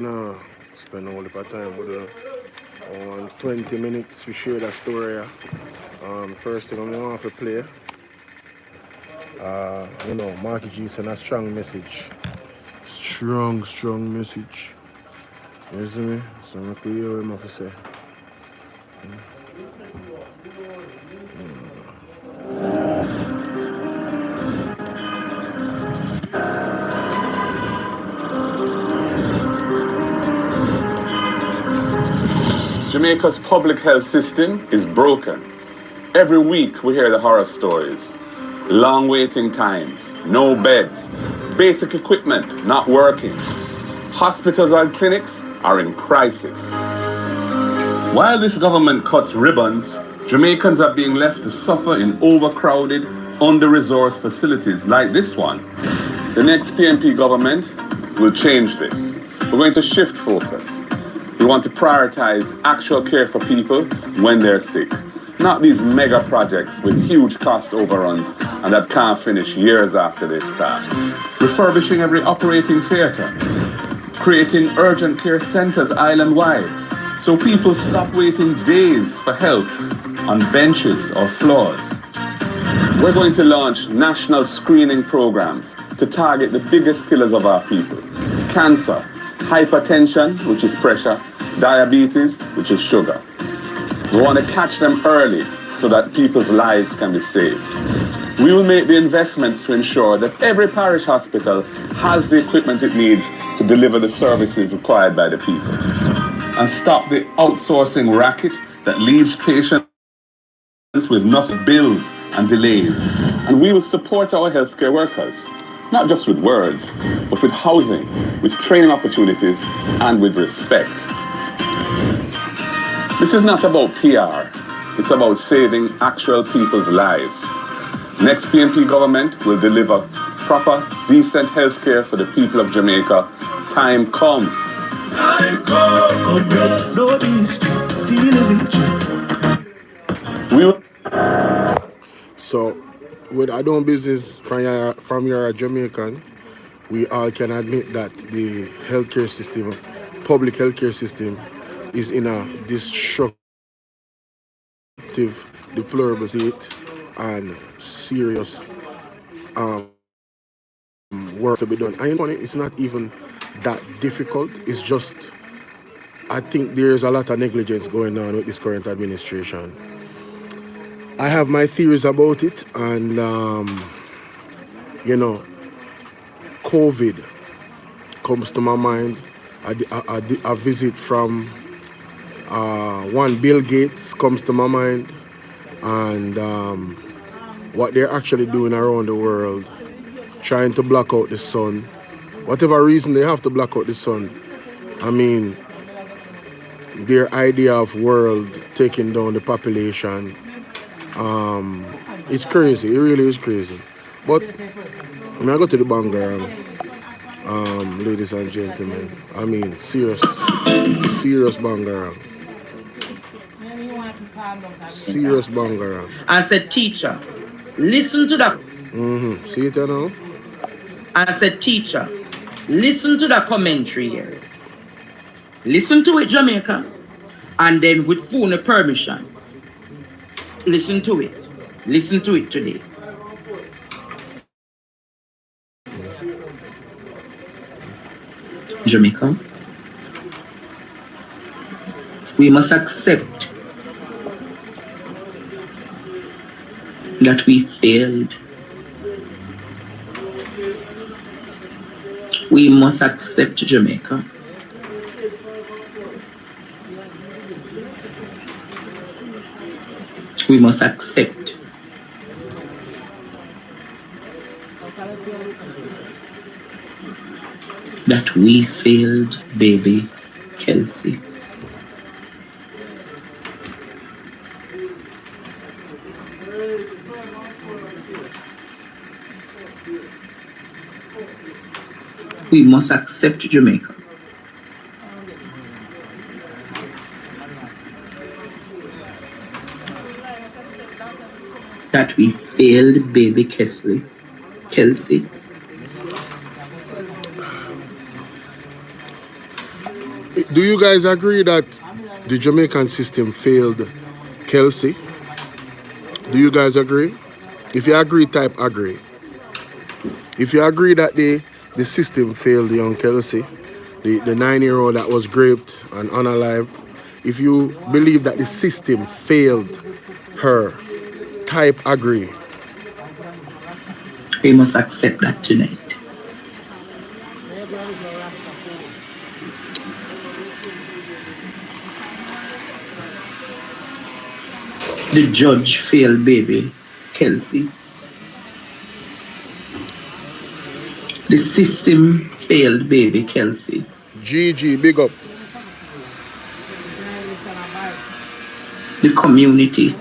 No, spend all the time with on 20 minutes we share that story. First thing I'm going to play, Marky G sent a strong message. Strong message. You see me? So I'm going to hear what I'm going to say. Jamaica's public health system is broken. Every week we hear the horror stories. Long waiting times, no beds, basic equipment not working. Hospitals and clinics are in crisis. While this government cuts ribbons, Jamaicans are being left to suffer in overcrowded, under-resourced facilities like this one. The next PNP government will change this. We're going to shift focus. We want to prioritize actual care for people when they're sick, not these mega projects with huge cost overruns and that can't finish years after they start. Refurbishing every operating theatre, creating urgent care centres island-wide so people stop waiting days for help on benches or floors. We're going to launch national screening programs to target the biggest killers of our people: cancer, hypertension, which is pressure, diabetes, which is sugar. We want to catch them early so that people's lives can be saved. We will make the investments to ensure that every parish hospital has the equipment it needs to deliver the services required by the people. And stop the outsourcing racket that leaves patients with nothing, bills and delays. And we will support our healthcare workers, not just with words, but with housing, with training opportunities, and with respect. This is not about PR. It's about saving actual people's lives. Next PNP government will deliver proper, decent health care for the people of Jamaica. Time come. Time come. So, with our own business from your Jamaican, we all can admit that the healthcare system, public healthcare system, is in a destructive, deplorable state and serious work to be done. And it's not even that difficult. It's just, I think there's a lot of negligence going on with this current administration. I have my theories about it, and COVID comes to my mind. A visit from one Bill Gates comes to my mind, and what they're actually doing around the world, trying to block out the sun. Whatever reason they have to block out the sun. I mean, their idea of world taking down the population, it's crazy. It really is crazy. But when I go to the bangarang, ladies and gentlemen, I mean, serious bangarang. Serious bangarang. I said, teacher, listen to that. See it now? I said, teacher, listen to the commentary here. Listen to it, Jamaica. And then with phone permission, listen to it. Listen to it today. Jamaica, we must accept that we failed. We must accept, Jamaica, we must accept that we failed baby Kelsey. We must accept, Jamaica, that we failed baby Kelsey. Do you guys agree that the Jamaican system failed Kelsey? Do you guys agree? If you agree, type agree. If you agree that the system failed young Kelsey, the 9-year-old that was raped and unalived, if you believe that the system failed her, type agree. We must accept that tonight. The judge failed baby Kelsey. The system failed baby Kelsey. GG, big up. The community.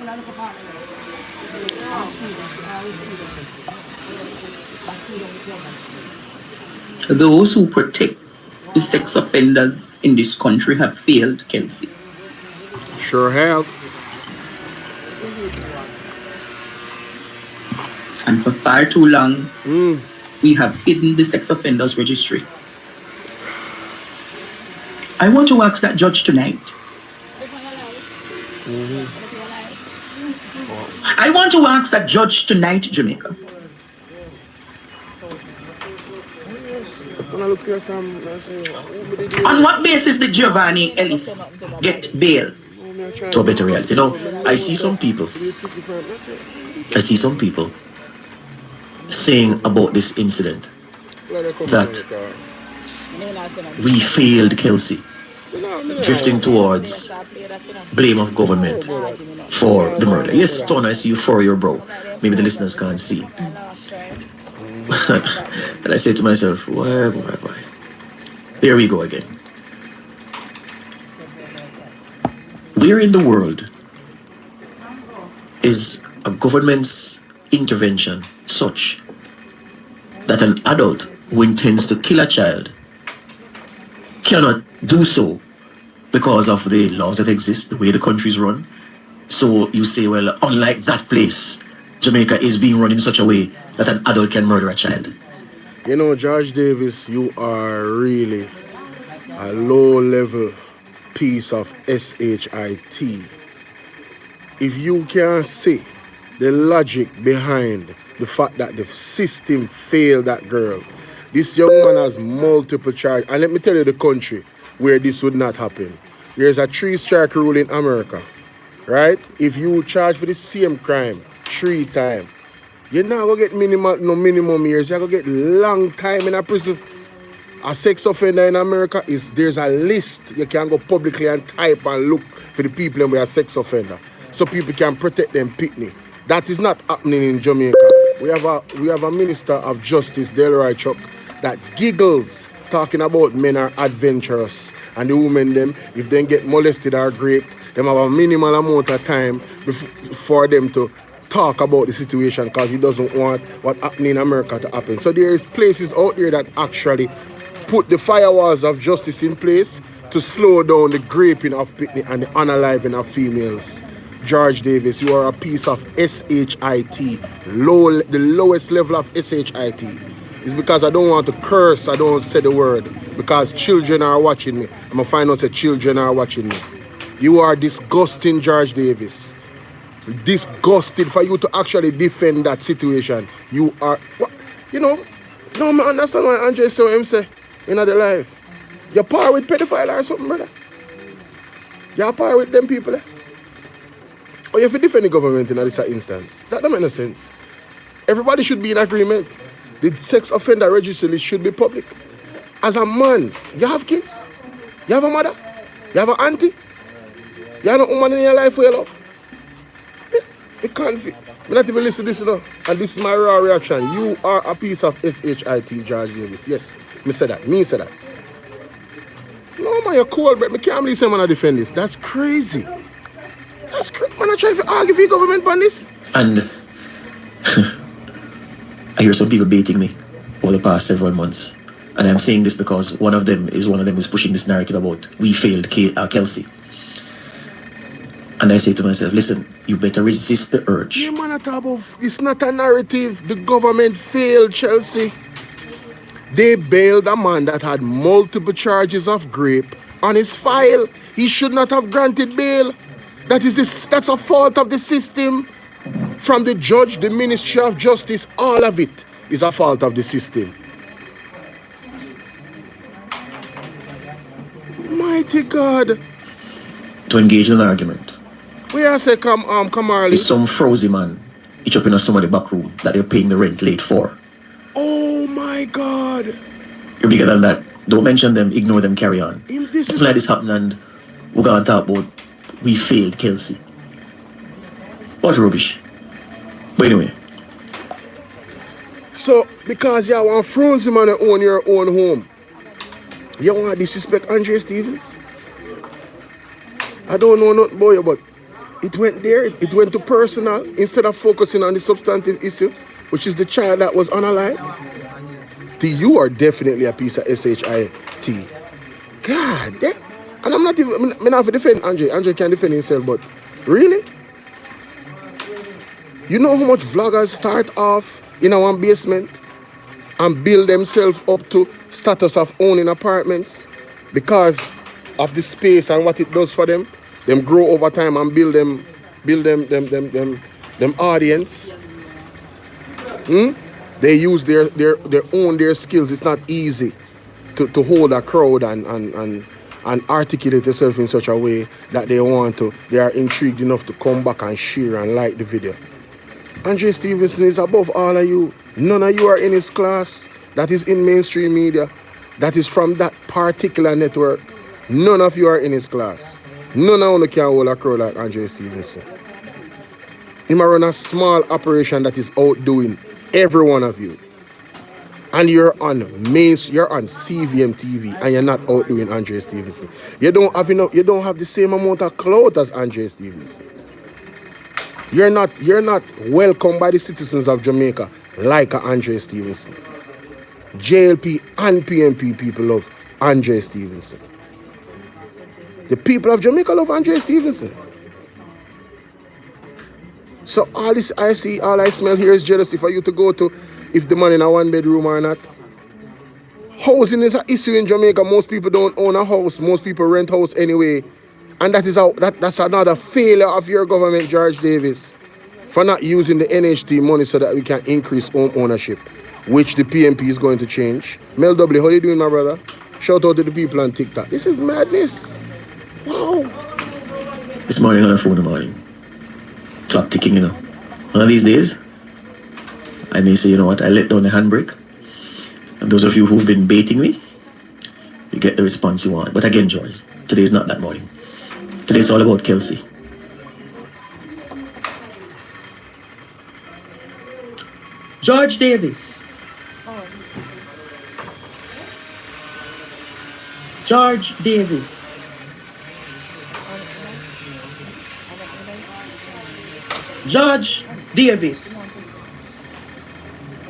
Those who protect the sex offenders in this country have failed Kelsey. Sure have. And for far too long, we have hidden the sex offenders registry. I want to ask that judge tonight. I want to ask that judge tonight, Jamaica. On what basis did Giovanni Ellis get bail? To a better reality. Now, I see some people saying about this incident that we failed Kelsey, drifting towards blame of government for the murder. Yes, Stone, I see you furrow your brow. Maybe the listeners can't see. And I say to myself, why? There we go again. Where in the world is a government's intervention such that an adult who intends to kill a child cannot do so because of the laws that exist, the way the country is run? So you say, well, unlike that place, Jamaica is being run in such a way that an adult can murder a child. You know, George Davis, you are really a low-level piece of shit. If you can see the logic behind the fact that the system failed that girl, this young man has multiple charges. And let me tell you the country where this would not happen. There's a 3-strike rule in America, right? If you charge for the same crime 3 times, you're not going to get minimum years. You're going to get long time in a prison. A sex offender in America, there's a list. You can go publicly and type and look for the people who are sex offender, so people can protect them pitney. That is not happening in Jamaica. We have a Minister of Justice, Delroy Chuck, that giggles talking about men are adventurous and the women them, if they get molested or raped, them have a minimal amount of time for them to talk about the situation because he doesn't want what happening in America to happen. So there is places out there that actually put the firewalls of justice in place to slow down the raping of pitney and the unaliving of females. George Davis, you are a piece of shit. The lowest level of shit is because I don't want to curse, I don't say the word, because children are watching me. I'm going to find out that children are watching me. You are disgusting, George Davis. Disgusted for you to actually defend that situation. You are, what? You know, no, man, understand why Andre said what him say in the life. You're par with pedophile or something, brother. You're par with them people, eh? Or you have to defend the government in this instance. That don't make no sense. Everybody should be in agreement. The sex offender registry list should be public. As a man, you have kids. You have a mother. You have an auntie. You have a woman in your life who you love. You can't fit. I'm not even listen to this, you know. And this is my raw reaction. You are a piece of shit, George Davis. Yes, me say that. Me say that. No, man, you're cool, but I can't believe someone defend this. That's crazy. That's crazy. Man, I try to argue for the government on this. And I hear some people baiting me over the past several months. And I'm saying this because one of them is pushing this narrative about we failed Kelsey. And I say to myself, listen, you better resist the urge. Yeah, man, it's not a narrative. The government failed Chelsea. They bailed a man that had multiple charges of rape on his file. He should not have granted bail. That's a fault of the system. From the judge, the Ministry of Justice, all of it is a fault of the system. Mighty God. To engage in an argument. We are say come early. If some frozy man each up in somebody back room that they're paying the rent late for. Oh my God. You're bigger than that. Don't mention them, ignore them, carry on. Something like this happened and we're gonna talk about we failed Kelsey. What rubbish. But anyway. So because you want frozen man to own your own home, you want to disrespect Andre Stevens? I don't know nothing about you, but it went there, it went to personal instead of focusing on the substantive issue, which is the child that was unalive. You are definitely a piece of shit. God, and I'm not even, I'm not to defend Andre. Andre can defend himself, but really? You know how much vloggers start off in our basement and build themselves up to status of owning apartments because of the space and what it does for them? Them grow over time and build them audience. They use their skills. It's not easy to hold a crowd and articulate yourself in such a way that they are intrigued enough to come back and share and like the video. Andre Stevenson is above all of you. None of you are in his class. That is in mainstream media. That is from that particular network. None of you are in his class. None of you can hold a crowd like Andre Stevenson. He might run a small operation that is outdoing every one of you. And you're on CVM TV and you're not outdoing Andre Stevenson. You don't have the same amount of clout as Andre Stevenson. You're not welcomed by the citizens of Jamaica like a Andre Stevenson. JLP and PNP people love Andre Stevenson. The people of Jamaica love Andre Stevenson. So all this I see, all I smell here is jealousy for you to go to if the man in a one bedroom or not. Housing is an issue in Jamaica. Most people don't own a house. Most people rent house anyway. And that's another failure of your government, George Davis, for not using the NHT money so that we can increase home ownership, which the PMP is going to change. Mel W, how you doing, my brother? Shout out to the people on TikTok. This is madness. Wow. This morning on a 4 in the morning. Clock ticking, you know. One of these days, I may say, you know what, I let down the handbrake. And those of you who've been baiting me, you get the response you want. But again, George, today is not that morning. Today is all about Kelsey. George Davis. George Davis. George Davis.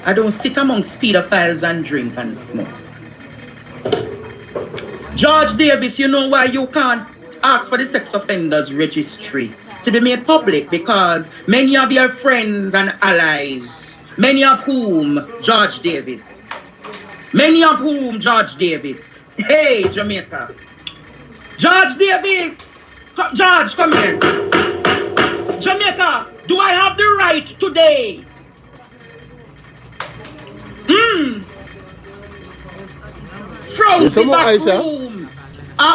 I don't sit amongst pedophiles and drink and smoke. George Davis, you know why you can't ask for the sex offenders registry to be made public? Because many of your friends and allies, many of whom George Davis, hey Jamaica, George Davis, George, come here. Jamaica, do I have the right today? From the back room,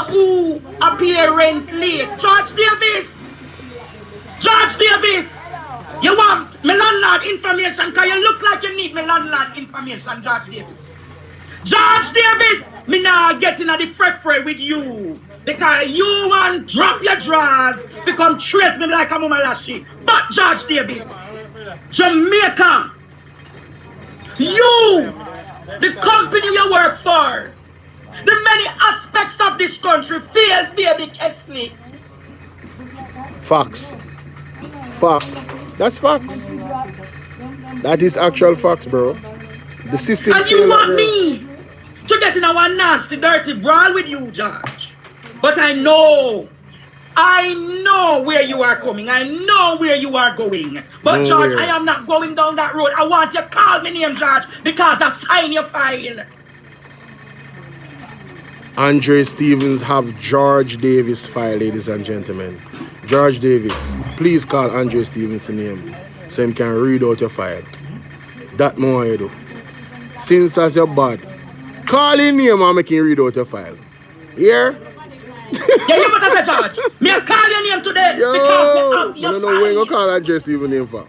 who appearance late? George Davis, you want my landlord information? Because you look like you need my landlord information, George Davis. George Davis, me not getting at the fray with you. Because you want drop your drawers to come trace me like a mama lashy. But George Davis, Jamaica, you, the company you work for, the many aspects of this country failed baby Kesley. Facts. That's facts. That is actual facts, bro. The system. And you want me to get in a nasty, dirty brawl with you, George. But I know where you are coming. I know where you are going. But George, I am not going down that road. I want you to call me name, George, because I find your file. Andre Stevens have George Davis file, ladies and gentlemen. George Davis, please call Andre Stevens' name so him can read out your file. That more you do. Since as your bad, call him name and make him read out your file. Here? Yeah, you must have said, George. Me I call your name today Yo, because me have I your don't know when you file. call Andre Stevens' name for.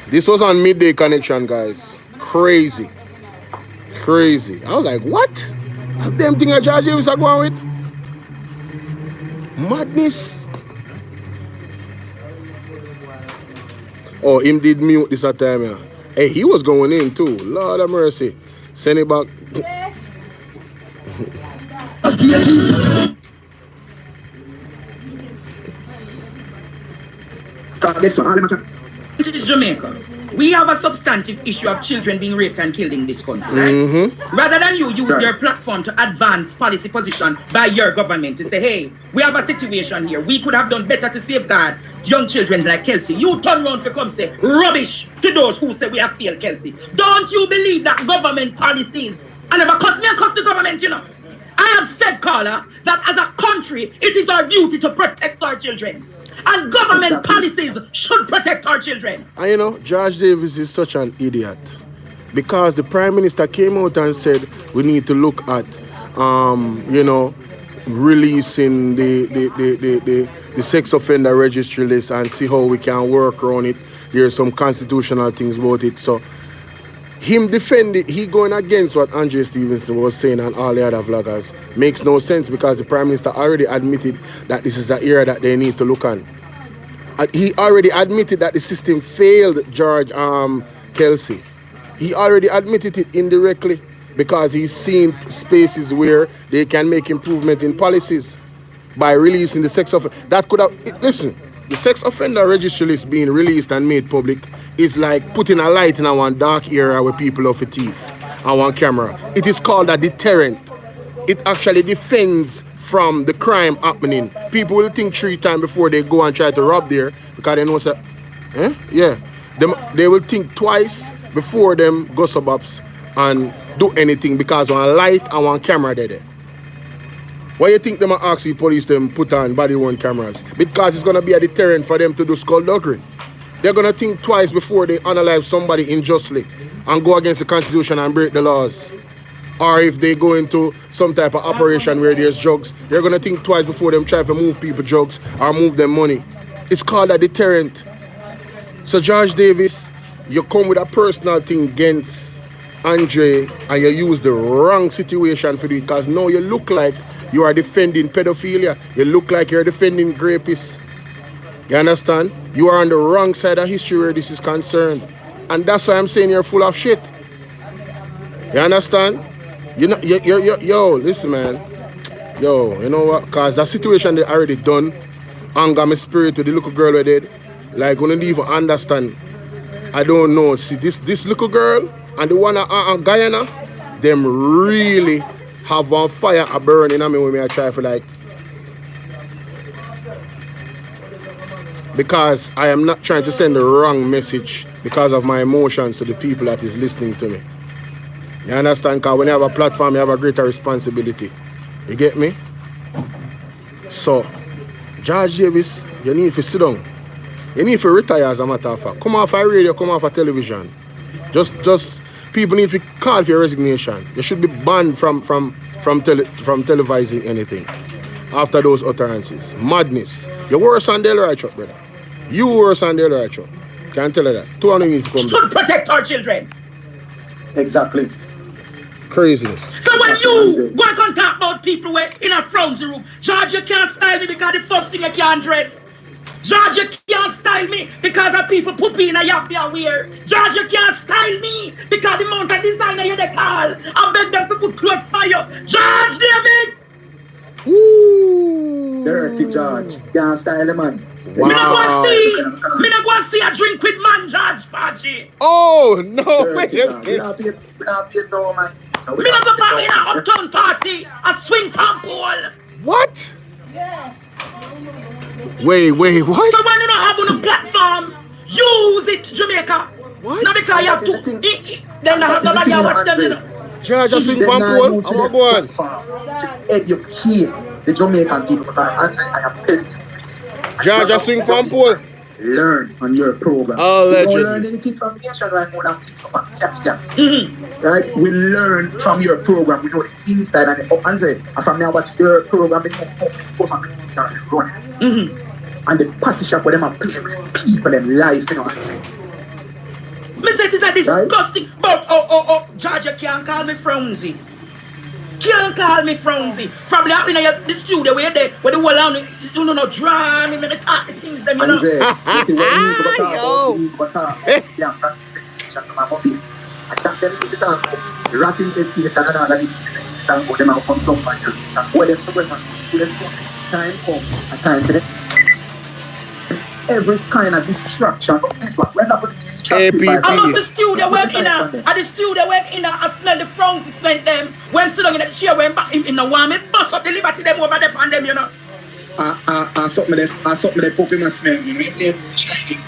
This was on Midday Connection, guys. Crazy. Crazy. I was like, what? That damn thing that George Davis are going with? Madness. Oh, him did mute this at time, yeah. Hey, he was going in too. Lord have mercy. Send it back. It is Jamaica. We have a substantive issue of children being raped and killed in this country, right? Rather than you use your platform to advance policy position by your government to say, hey, we have a situation here. We could have done better to safeguard young children like Kelsey. You turn around to come say rubbish to those who say we have failed Kelsey. Don't you believe that government policies, I never cuss me and cuss the government, you know. I have said, Carla, that as a country, it is our duty to protect our children. And government policies should protect our children. And you know, George Davis is such an idiot. Because the Prime Minister came out and said we need to look at, you know, releasing the sex offender registry list and see how we can work around it. There are some constitutional things about it. So him defending, he going against what Andre Stevenson was saying and all the other vloggers makes no sense because the Prime Minister already admitted that this is an area that they need to look on. He already admitted that the system failed George Kelsey. He already admitted it indirectly because he's seen spaces where they can make improvement in policies by releasing the sex offender. That could have, listen, the sex offender registry list being released and made public is like putting a light in one dark area where people have a thief and one camera. It is called a deterrent. It actually defends from the crime happening. People will think 3 times before they go and try to rob there because they know that, yeah, they will think twice before them go suburbs and do anything because one light and one camera there. Why you think them are asking police them put on body worn cameras? Because it's gonna be a deterrent for them to do skullduggery. They're gonna think twice before they unalive somebody unjustly and go against the Constitution and break the laws. Or if they go into some type of operation where there's drugs, they're gonna think twice before them try to move people drugs or move them money. It's called a deterrent. So George Davis, you come with a personal thing against Andre and you use the wrong situation for it because now you look like you are defending pedophilia. You look like you're defending rapists. You understand? You are on the wrong side of history where this is concerned. And that's why I'm saying you're full of shit. You understand? You know, yo, listen, man. Yo, you know what? Because that situation they already done anger my spirit with the little girl we did. Like, when you even understand, I don't know. See, this little girl and the one in Guyana, them really have one fire a burning in me when I try for like. Because I am not trying to send the wrong message because of my emotions to the people that is listening to me. You understand? Because when you have a platform, you have a greater responsibility. You get me? So, George Davis, you need to sit down. You need to retire as a matter of fact. Come off a radio, come off a television. Just people need to call for your resignation. You should be banned from televising anything after those utterances. Madness. You're worse than Del Righteous, brother. You worse than Del Righteous. Can't tell you that. 200 need to come should protect our children. Exactly. Craziness. So when you go and talk about people in a frozen room, George, you can't style me because the first thing you can't dress. George, you can't style me because of people pooping in a yap you wear. George, you can't style me because the amount of designer you they call. I beg them to put clothes for you. George Davis! Woo! Dirty George. Can't style the man. Wow. Me not go see a drink with man, George Pachi. Oh, no. Wait a minute. We not pay no man. Me not go party in a uptown party, a swing pump pool. What? Wait, what? So when you don't have on a platform, Use it, Jamaica. What? Not because you have That is to. the thing. Then I have nobody to watch them, you know. Georgia swing They pan now pole. use I'm the going. platform to educate the Jamaican people because Andre, I am telling you this. Georgia swing pan pole. Learn on your program. We Allegedly. don't learn anything from nation right more than piece of cats. Right? We learn from your program. We know the inside and the Andre. And from now watch your program, we know how the government run. And the party shop where them are playing with people them life, you know, Andre. Me say it is a disgusting. Right? But Georgia can't call me Frownsy. Can't call me Frownsy. Probably out in the studio where the whole on you know no drum, me the talk the things them, you know. Andre, you see what we need to talk about, we need to talk about yeah, rat infestation to my mobile. I think them need to talk about rat infestation and all that they need to talk about them and come up on your face and hold them to them and time come and time for them. Every kind of distraction. Guess what? We're not going to be distracted by I must the studio work in at the studio work in I smell the frowns smell them. When sit down in the chair when back in the warm, it bust up the liberty them over there on them, you know. Something they pop him and smell you. Make them shining.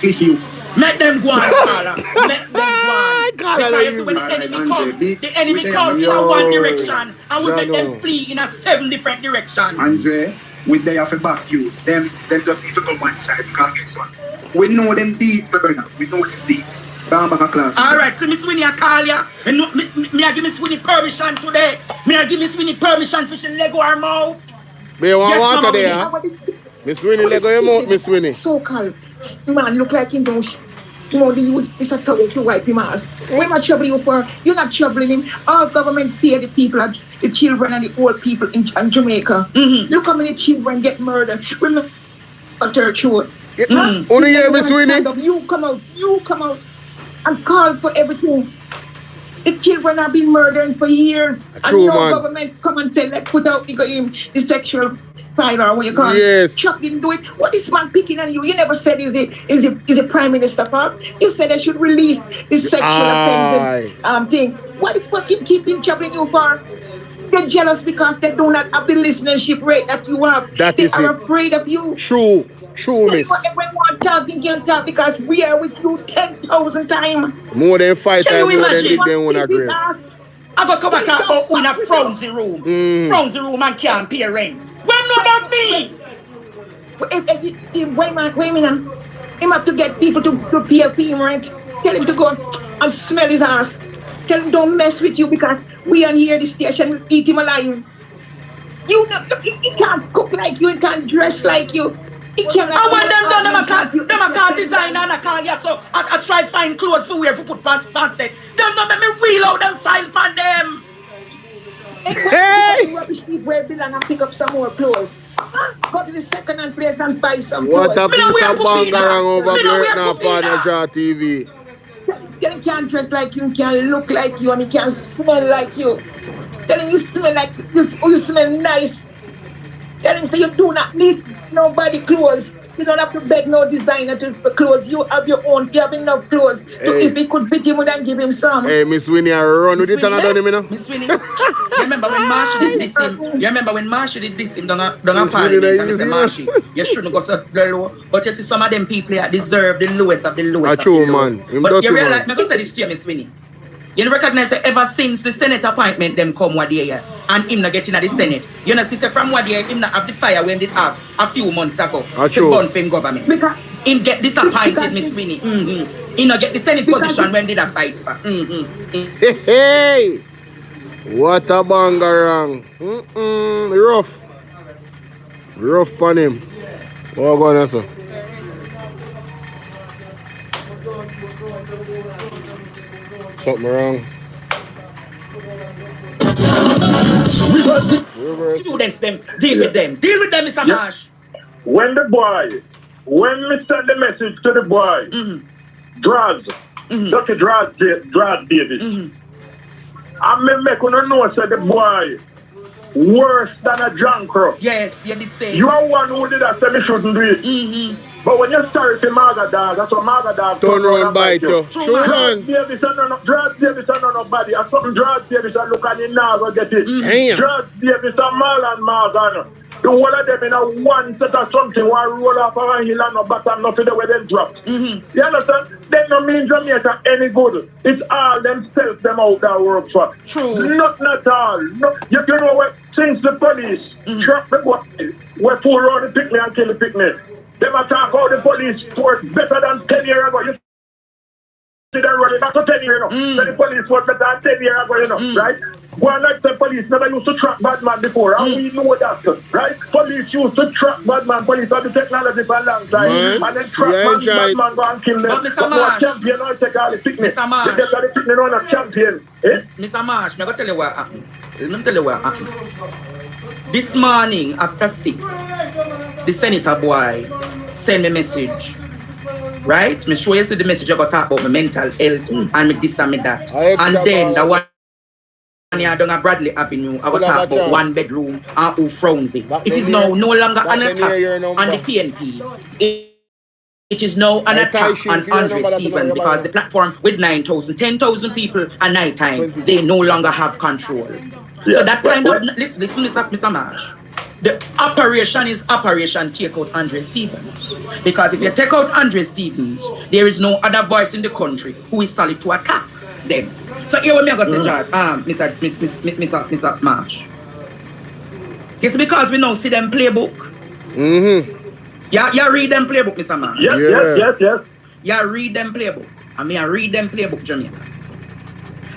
Click you. Make them go on, Carla. Make them go on. Because when the enemy come in one direction and we make them flee in a 7 different directions. Andre, we there for back you. Them just need to go one side because guess what? We know them deeds, my brother. We know them deeds. Down back a class. Alright, so Miss Winnie I call ya. Me I give Miss Winnie permission today. Me I give Miss Winnie permission for she Lego her mouth. Me want water there. Miss Winnie, Lego your mouth, Miss Winnie. So called man look like him don't they use this a towel to wipe him ass. What am I troubling you for? You're not troubling him. All government pay the people, the children and the old people in Jamaica. Look how many children get murdered. Remember a third throat. Only hear Miss Winnie. You come out and call for everything. The children have been murdered for years. True, and no man. government come and say, let's put out the sexual file or what you call Yes. it. Chuck didn't do it. What is man picking on you? You never said is it prime minister part. You said they should release this sexual offensive thing. What the fuck you keeping troubling you for? They're jealous because they do not have the listenership rate that you have. They are afraid of you. True, miss. Everyone talking can't talk because we are with you 10,000 times. More than 5 times more than dig them when I grave. I got come back about in a Frownsy room. Frownsy room and can't pay rent. When know about me? Wait a minute. Him have to get people to pay him rent. Tell him to go and smell his ass. Tell him don't mess with you because we are here the station will eat him alive. You can't cook like you, he can't dress like you. I want them done, them a call designer and I call you, so I try find clothes for wear for put pants set. Them not make me wheel out them file for them. Hey! Rubbish heap where belong and pick up some more clothes. Go to the second-hand place and buy some clothes. What a piece of bangarang over there now, Partner Jaw TV. Tell him can't dress like you, can't look like you, and he can't smell like you. Tell him you smell like you smell nice. Tell him say you do not need nobody clothes. You don't have to beg no designer for clothes. You have your own. You have enough clothes. So if he could fit him, then give him some. Hey, Miss Winnie, I run with it and I done him, you know. Miss Winnie, you remember when Marsha did this him? You remember when Marsha did this him? Don't parliament and say Marsha, you shouldn't go so low. But you see some of them people that deserve the lowest of the lowest. True, man. But you realize, I say this to you, Miss Winnie. You recognize that ever since the Senate appointment them come one day and him not getting at the Senate. You know, see from one day him not have the fire when it have a few months ago. The bun from government. Because him get disappointed, Miss Winnie. He not get the Senate position when did a fight for. Hey! What a bangarang. Rough on him. What going on, sir? Something wrong. Reverse. Students them, deal with them, Mr. Marsh. When we send the message to the boys, Dr. Draws Davis, I may make you know say the boy worse than a drunk crow. Yes, you did say. You are one who did that, say me shouldn't do it. But when you start to Maga Dog, that's what Maga Dog turn around and bite you. Draws Davis and nobody. And something Draws Davis and look at him now go get it. Damn. Draws Davis and Marlon Marzano. The whole of them in a one set of something, one roll off of a hill and no bottom, nothing the way them drop. You understand? They no mean Jamaica any good. It's all themselves them out there work for. True. Not at all. No, you know what? Since the police trap the boy, we pull around the picnic and kill the picnic. Them attack all the police force better than 10 years ago. You see them running back to 10 years ago. So the police force better than 10 years ago, you know, right? One like the police never used to trap bad man before, and we know that, right? Police used to trap bad man, police have the technology for a long time, and then trap bad man go and kill them. But Mr. But no Marsh, champion don't take all the picnic. Mr. Marsh. They get all the picnic on a champion. Eh? Mr. Marsh, I'm going to tell you what happened. Let me tell you what happened. This morning, after 6, the senator boy sent me a message. Right? Me show you the message I got talk about my mental health and me this and me that. And then the one here down at Bradley Avenue, I got talk about 1 bedroom and who frowns it. It is now no longer an attack on the PNP. It is now an attack on Andre Stevens because the platform with 9,000, 10,000 people at night time, they no longer have control. So that kind of, listen, Mr. Marsh. The operation is Operation Take Out Andre Stevens. Because if you take out Andre Stevens, there is no other voice in the country who is solid to attack them. So here what me going to say, Mr. Marsh. It's because we now see them playbook. You read them playbook, Mr. Marsh. Yes. You read them playbook. I mean, I read them playbook, Jamaica.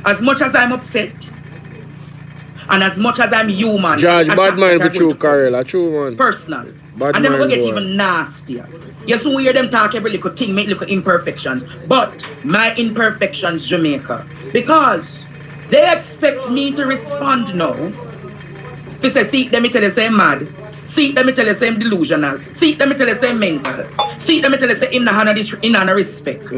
As much as I'm upset, and as much as I'm human, George, bad mind for true, Carol, a true one. Personal. Bad and then we get boy. even nastier. You soon hear them talk every little thing, make little imperfections. But my imperfections, Jamaica. Because they expect me to respond now. If you say, see, let me tell you, say mad. See, let me tell you, say delusional. See, let me tell you, say mental. See, let me tell you, say in the respect.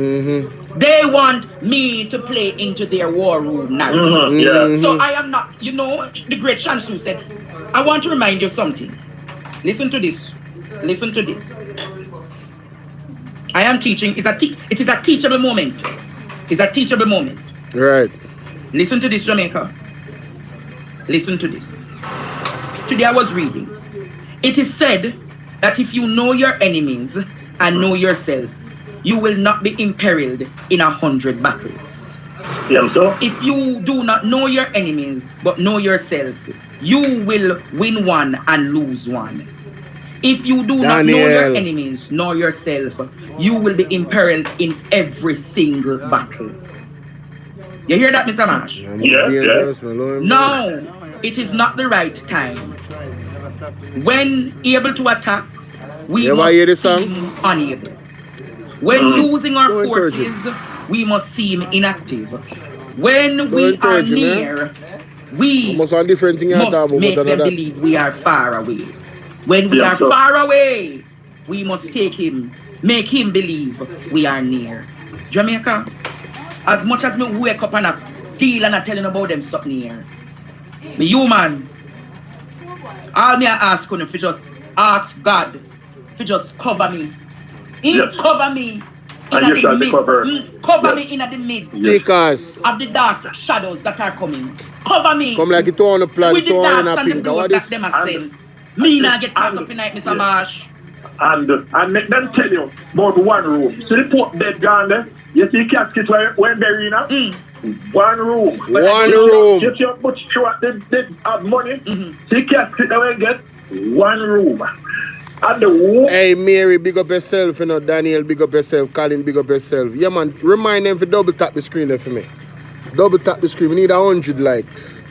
They want me to play into their war room narrative. So I am not, you know, the great Shansu said, I want to remind you something. Listen to this. Listen to this. I am teaching. It is a teachable moment. It's a teachable moment. Right. Listen to this, Jamaica. Listen to this. Today I was reading. It is said that if you know your enemies and know yourself, you will not be imperiled in 100 battles. If you do not know your enemies but know yourself, you will win one and lose one. If you do not know your enemies nor yourself, you will be imperiled in every single battle. You hear that, Mr. Marsh? Yes. No, it is not the right time. When able to attack, we must seem unable. When losing our forces, we must seem inactive. When we are near, we must make them believe we are far away. When we are far away, we must make him believe we are near. Jamaica, as much as me wake up and I deal and I telling about them something here, me human, all me I ask you if you just ask God to just cover me. Cover me in the midst. Cover me in the midst of the dark shadows that are coming. Cover me. Come like it on the plan, with the darks and the ghosts that them are sent. Me not get caught up in night, Mr. Marsh. And make them tell you about one room. See the poor dead gone there? You see casket where burying now? One room. One room. Get your butch through they have money. See casket where get one room. And the room. Hey Mary, big up yourself, you know, Daniel, big up yourself, Colin, big up yourself. Yeah man, remind them to double tap the screen there for me. Double tap the screen. We need 100 likes.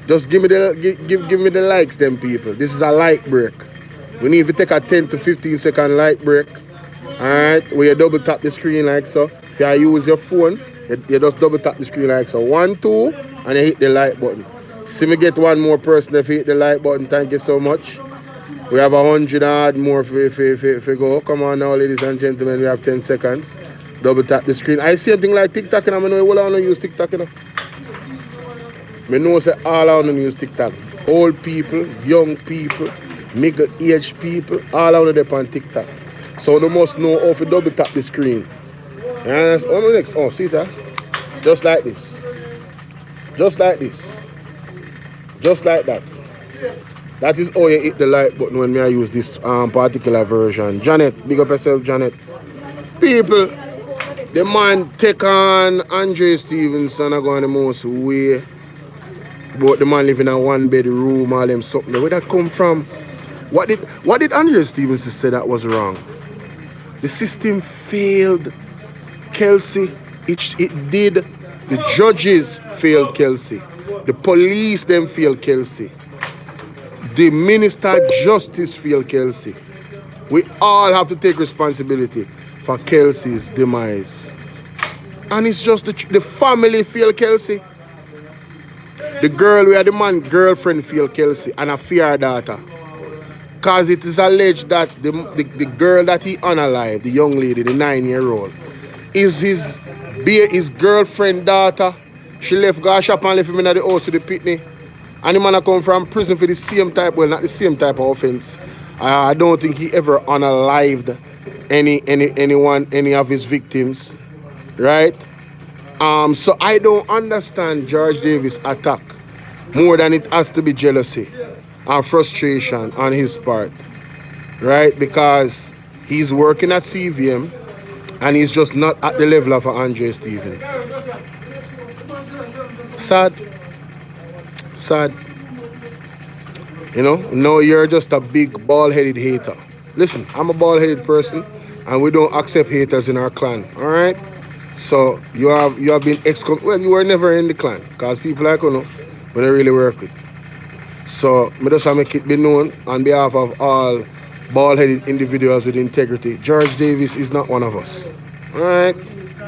Just give me the likes, them people. This is a like break. We need to take a 10 to 15 second like break. Alright, where you double tap the screen like so. If you use your phone, you just double tap the screen like so. 1, 2, and you hit the like button. See me get one more person if you hit the like button. Thank you so much. We have 100 and more if go. Come on now, ladies and gentlemen, we have 10 seconds. Double tap the screen. I see something like TikTok and I know all I want to use TikTok, you know. I know say all I want to use TikTok. Old people, young people, middle-aged people, all I want to on TikTok. So they must know how to double tap the screen. And oh, next, oh, see that? Just like this. Just like this. Just like that. That is how you hit the like button when me I use this particular version. Janet, big up yourself, Janet. People, the man take on Andre Stevenson are going the most way. But the man live in a one bed room, all them something. Where that come from? What did Andre Stevenson say that was wrong? The system failed Kelsey. It did. The judges failed Kelsey. The police them failed Kelsey. The Minister of Justice failed Kelsey. We all have to take responsibility for Kelsey's demise. And it's just the family failed Kelsey. The girl where the man girlfriend failed Kelsey and a fear daughter. Because it is alleged that the girl that he unalive, the young lady, the 9-year-old, is his girlfriend daughter. She left go shop and left him in the house with the pitney. And the man come from prison for the same type, well, not the same type of offense. I don't think he ever unalived any of his victims. Right? So I don't understand George Davis' attack more than it has to be jealousy and frustration on his part, right? Because he's working at CVM and he's just not at the level of Andre Stevens. Sad. You know, no, you're just a big bald-headed hater. Listen, I'm a bald-headed person and we don't accept haters in our clan, all right? So you have been well, you were never in the clan because people like you we don't really work with. So I just want to make it be known on behalf of all bald-headed individuals with integrity. George Davis is not one of us. Alright?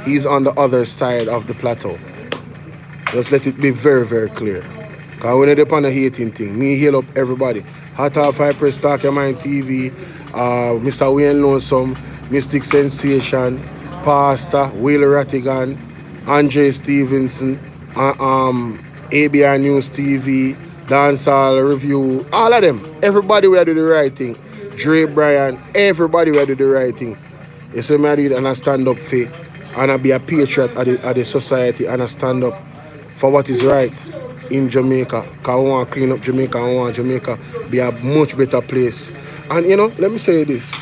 He's on the other side of the plateau. Just let it be very, very clear. Because when they're on the hating thing, me heal up everybody. Hot Off High Press Talk Your Mind TV, Mr. Wayne Lonesome, Mystic Sensation, Pastor, Will Rattigan, Andre Stevenson, ABR News TV, Dancehall Review, all of them. Everybody will do the right thing. Dre Bryan, everybody will do the right thing. You see me I do it and I stand up for and I be a patriot of the society and I stand up for what is right in Jamaica. Because I want to clean up Jamaica. I want Jamaica be a much better place. And you know, let me say this.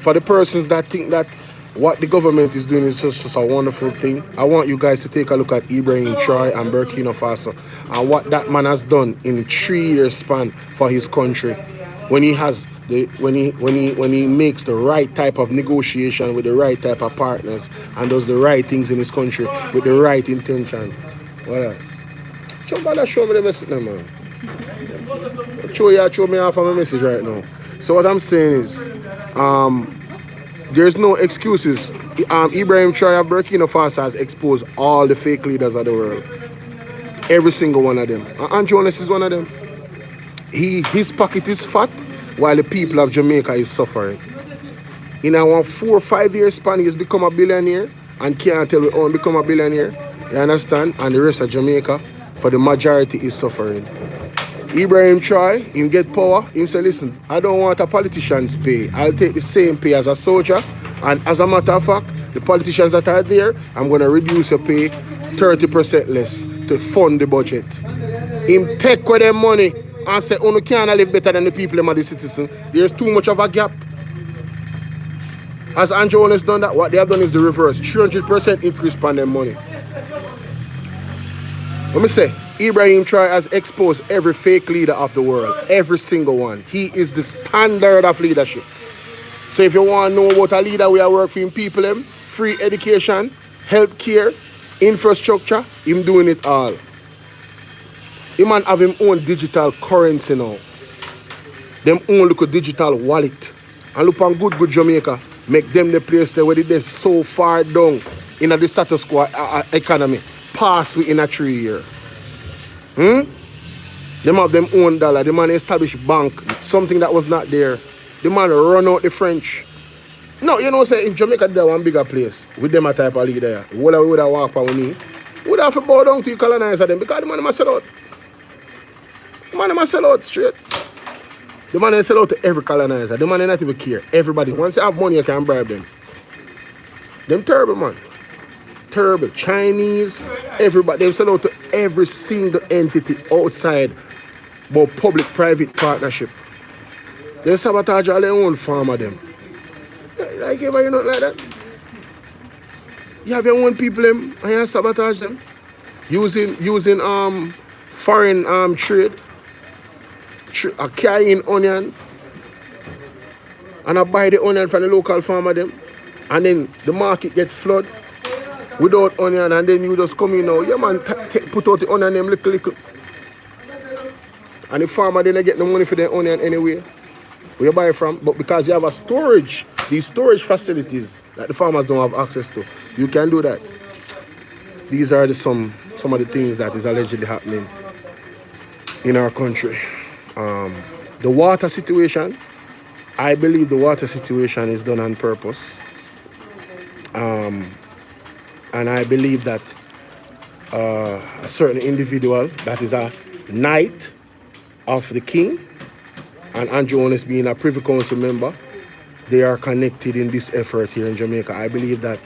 For the persons that think that what the government is doing is just a wonderful thing, I want you guys to take a look at Ibrahim Troy and Burkina Faso and what that man has done in a 3-year span for his country. When he has when he makes the right type of negotiation with the right type of partners and does the right things in his country with the right intention. What? Somebody show me the message now, man. Show me half of my message right now. So what I'm saying is, there's no excuses. Ibrahim Traoré of Burkina Faso has exposed all the fake leaders of the world. Every single one of them. And Jonas is one of them. His pocket is fat while the people of Jamaica is suffering. In our 4 or 5 year span, he's become a billionaire and can't tell we own become a billionaire. You understand? And the rest of Jamaica, for the majority, is suffering. Ibrahim Troy, him get power, him say, listen, I don't want a politician's pay. I'll take the same pay as a soldier. And as a matter of fact, the politicians that are there, I'm going to reduce your pay 30% less to fund the budget. Him take with them money and say, oh, no, can't live better than the people of the citizen. There's too much of a gap. As Andrew has done that, what they have done is the reverse. 300% increase on their money. Let me say, Ibrahim Traoré has exposed every fake leader of the world. Every single one. He is the standard of leadership. So if you want to know about a leader we are working for people, free education, health care, infrastructure, him doing it all. He man have him own digital currency now. Them own look a digital wallet. And look on good Jamaica, make them the place there where they're so far down in the status quo economy. Pass within a 3 year. Them have them own dollar. The man establish bank, something that was not there. The man run out the French. No, you know, say if Jamaica did one bigger place with them a type of leader, we would have walked on me. We would have to bow down to colonize them because the man must sell out. The man must sell out straight. The man sell out to every colonizer. The man not even care. Everybody, once you have money, you can bribe them. Them terrible, man. Terrible. Chinese, everybody. They sell out to every single entity outside but public-private partnership. They sabotage all their own farmer them. Like ever you not like that? You have your own people them and you sabotage them. Using foreign trade. Carrying onion. And I buy the onion from the local farmer them. And then the market get flood without onion, and then you just come in now. Yeah man, put out the onion them little. And the farmer then they get the money for the onion anyway. Where you buy from, but because you have a storage, these storage facilities that the farmers don't have access to, you can do that. These are some of the things that is allegedly happening in our country. The water situation, I believe the water situation is done on purpose. And I believe that a certain individual that is a knight of the king, and Andrew Honest being a Privy Council member, they are connected in this effort here in Jamaica. I believe that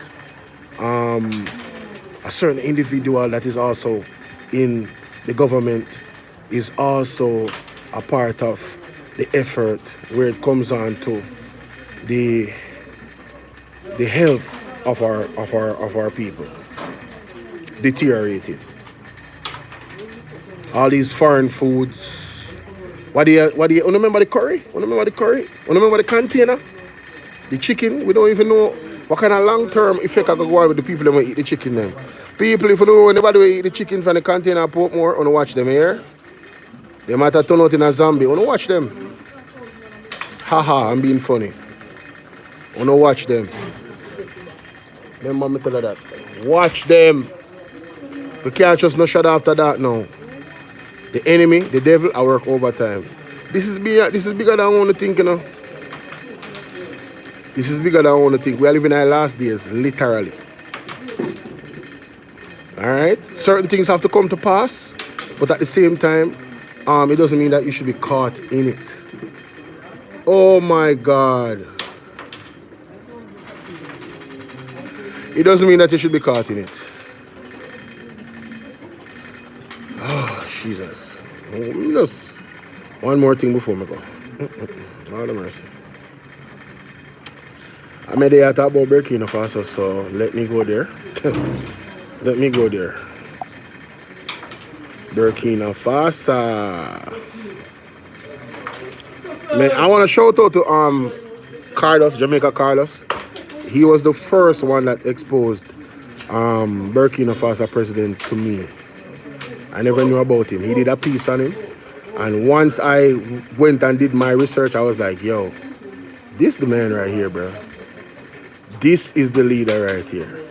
a certain individual that is also in the government is also a part of the effort where it comes on to the health of our people deteriorating. All these foreign foods. What do you remember the curry? Remember the curry? Remember the container? The chicken? We don't even know what kind of long-term effect I could go on with the people that will eat the chicken then. People, if you don't know anybody will eat the chicken from the container and put more, wanna watch them here. They might have turned out in a zombie. Wanna watch them. Haha, I'm being funny. Wanna watch them. Then mama tell her that. Watch them. We can't just no shut after that now. The enemy, the devil, I work overtime. This is bigger than I want to think, you know. This is bigger than I want to think. We are living our last days, literally. Alright? Certain things have to come to pass, but at the same time, it doesn't mean that you should be caught in it. Oh my God. It doesn't mean that you should be caught in it. Oh, Jesus. Just one more thing before me go. Lord have mercy. I made a talk about Burkina Faso, so let me go there. Let me go there. Burkina Faso. Man, I want to shout out to Carlos, Jamaica Carlos. He was the first one that exposed Burkina Faso president to me. I never knew about him. He did a piece on him. And once I went and did my research, I was like, yo, this the man right here, bro. This is the leader right here.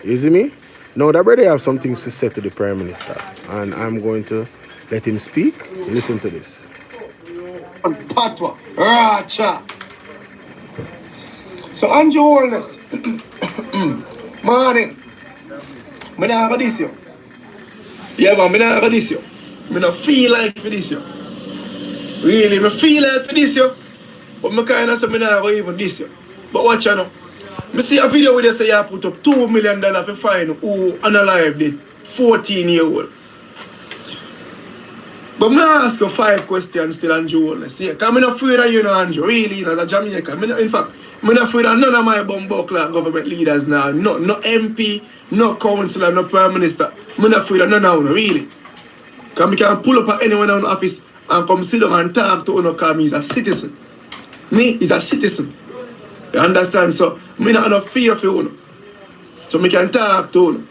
You see me? Now, that brother have some things to say to the Prime Minister. And I'm going to let him speak. Listen to this. Patwa, Racha. So, Andrew Holness. Morning. I don't have this, yo. Yeah, man, I don't have this, yo. I don't feel like for this, yo. Really, I feel like for this, yo. But I kind of say I don't even this, yo. But watch you know. I see a video where they say you put up $2 million for find who unalive the 14-year-old. But I ask you 5 questions still, Andrew Holness. Yeah, because I'm not afraid of you, know, Andrew. Really, you know, as a Jamaican. In fact, I'm not afraid of none of my bumbuckler government leaders now. No MP, no councillor, no prime minister. I'm not afraid of none of them, really. Because I can pull up at anyone in the office and come sit down and talk to you because he's a citizen. Me is a citizen. You understand? So, I not have fear for you. So, I can talk to you.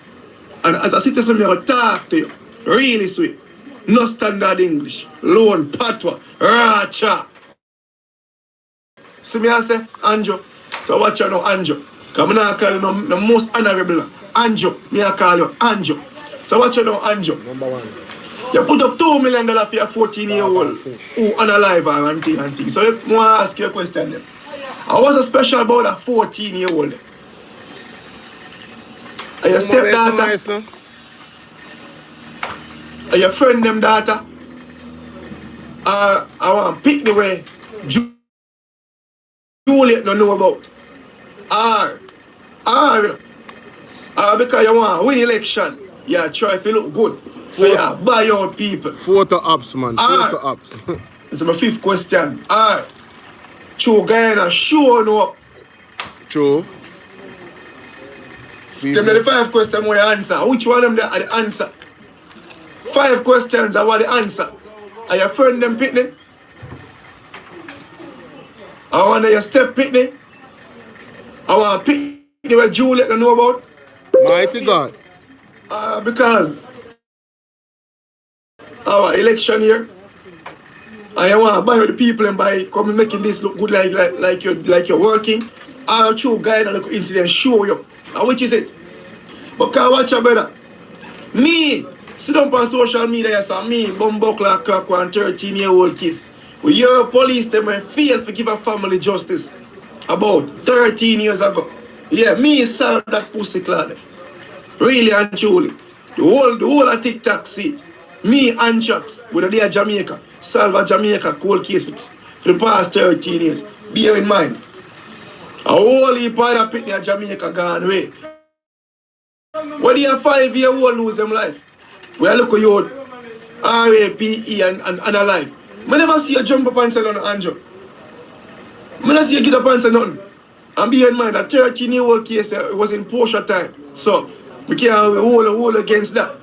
And as a citizen, I will talk to you. Really sweet. No standard English. Loan, patwa, racha. See me I say, Anjo. So watch you know, Anjo. Because I not call you the most honorable. Anjo. Me I call you Anjo. So watch you know, Anjo. Number one. You put up $2 million for your 14-year-old who unalive and thing. So I want to ask you a question then. And what's so special about a 14-year-old? Are your stepdaughter? Are your friend them daughter? I want to pick the way Juliet don't know about. Because you want to win election. Yeah, try if you look good. So yeah, buy out people. Photo ops, man. Photo ops. This is my 5th question. Alright. True Guyana, sure no. True. Them are the 5 questions where you answer. Which one of them are the answer? 5 questions are what the answer. Are your friend them pitney? I want your step pitney. I want pitney where Juliet don't know about. Mighty God. Because our election here, I want to buy the people and by come making this look good like you're working. I'll true guide and look incident show you. And which is it? But can watch your brother. Me, sit down on social media, so me, Bumbuckler Crack one 13-year-old kiss. We hear police them fail to give a family justice about 13 years ago. Yeah, me saw that pussy clad. Really and truly. The whole of TikTok seat. Me and Chucks with a day of Jamaica. Solve a Jamaica cold case for the past 13 years. Bear in mind. A whole heap of that pitney of Jamaica gone away. When they are 5-year-old lose them life. We look at you RAPE and alive. I never see a jump up and say nothing, Andrew. I never see a get up and say nothing. And bear in mind that 13-year-old case was in Porsche time. So we can't hold against that.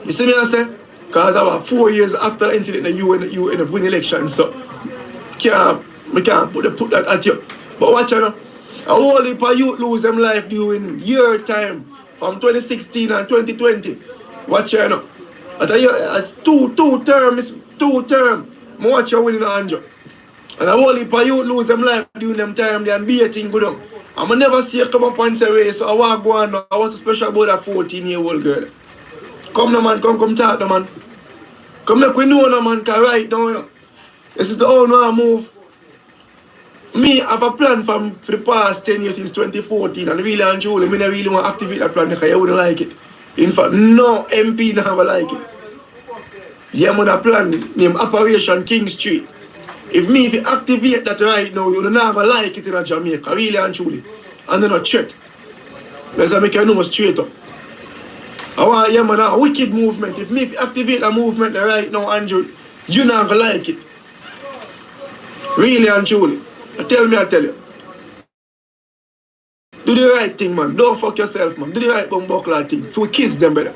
You see me I say? Because I was 4 years after the incident you in a win election. So we can't put that at you. But watch out now. A whole heap of youth lose them life during year time from 2016 and 2020. Watch out now. It's two term. I watch you winning 100. And a whole heap of youth lose them life during them time they and be a thing good on. And I never see you come up and say, wait, so I want to go on now. I want to special about that 14-year-old girl. Come now, man. Come talk now, man. Come make we know now, man. Because right now, you know, this is the only one move. Me have a plan for the past 10 years since 2014. And really and truly, I don't really want to activate that plan because you wouldn't like it. In fact, no MP never like it. Yeah, I'm on a plan named Operation King Street. If you activate that right now, you don't never like it in Jamaica, really and truly. And then a threat. Let's make you know straight up. I want yeah, man, a wicked movement. If you activate a movement right now, Andrew, you not gonna like it. Really and truly. I tell you. Do the right thing, man. Don't fuck yourself, man. Do the right bumbuckler thing. For kids them better.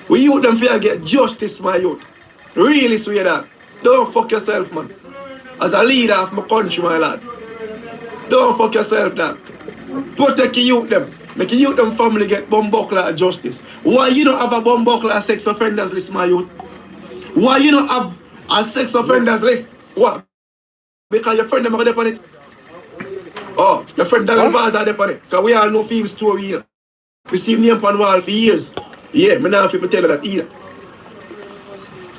We youth them fear get justice, my youth. Really swear that. Don't fuck yourself, man. As a leader of my country, my lad. Don't fuck yourself, that. Protect your youth them. Make your youth them family get bumbuckler justice. Why you don't have a bumbuckler sex offenders list, my youth? Why you don't have a sex offenders list? What? Because your friend them are on it. Oh, your friend Daryl Vaz are on it. Because we all know film story here. We see name on wall for years. Yeah, I don't have to tell you that either.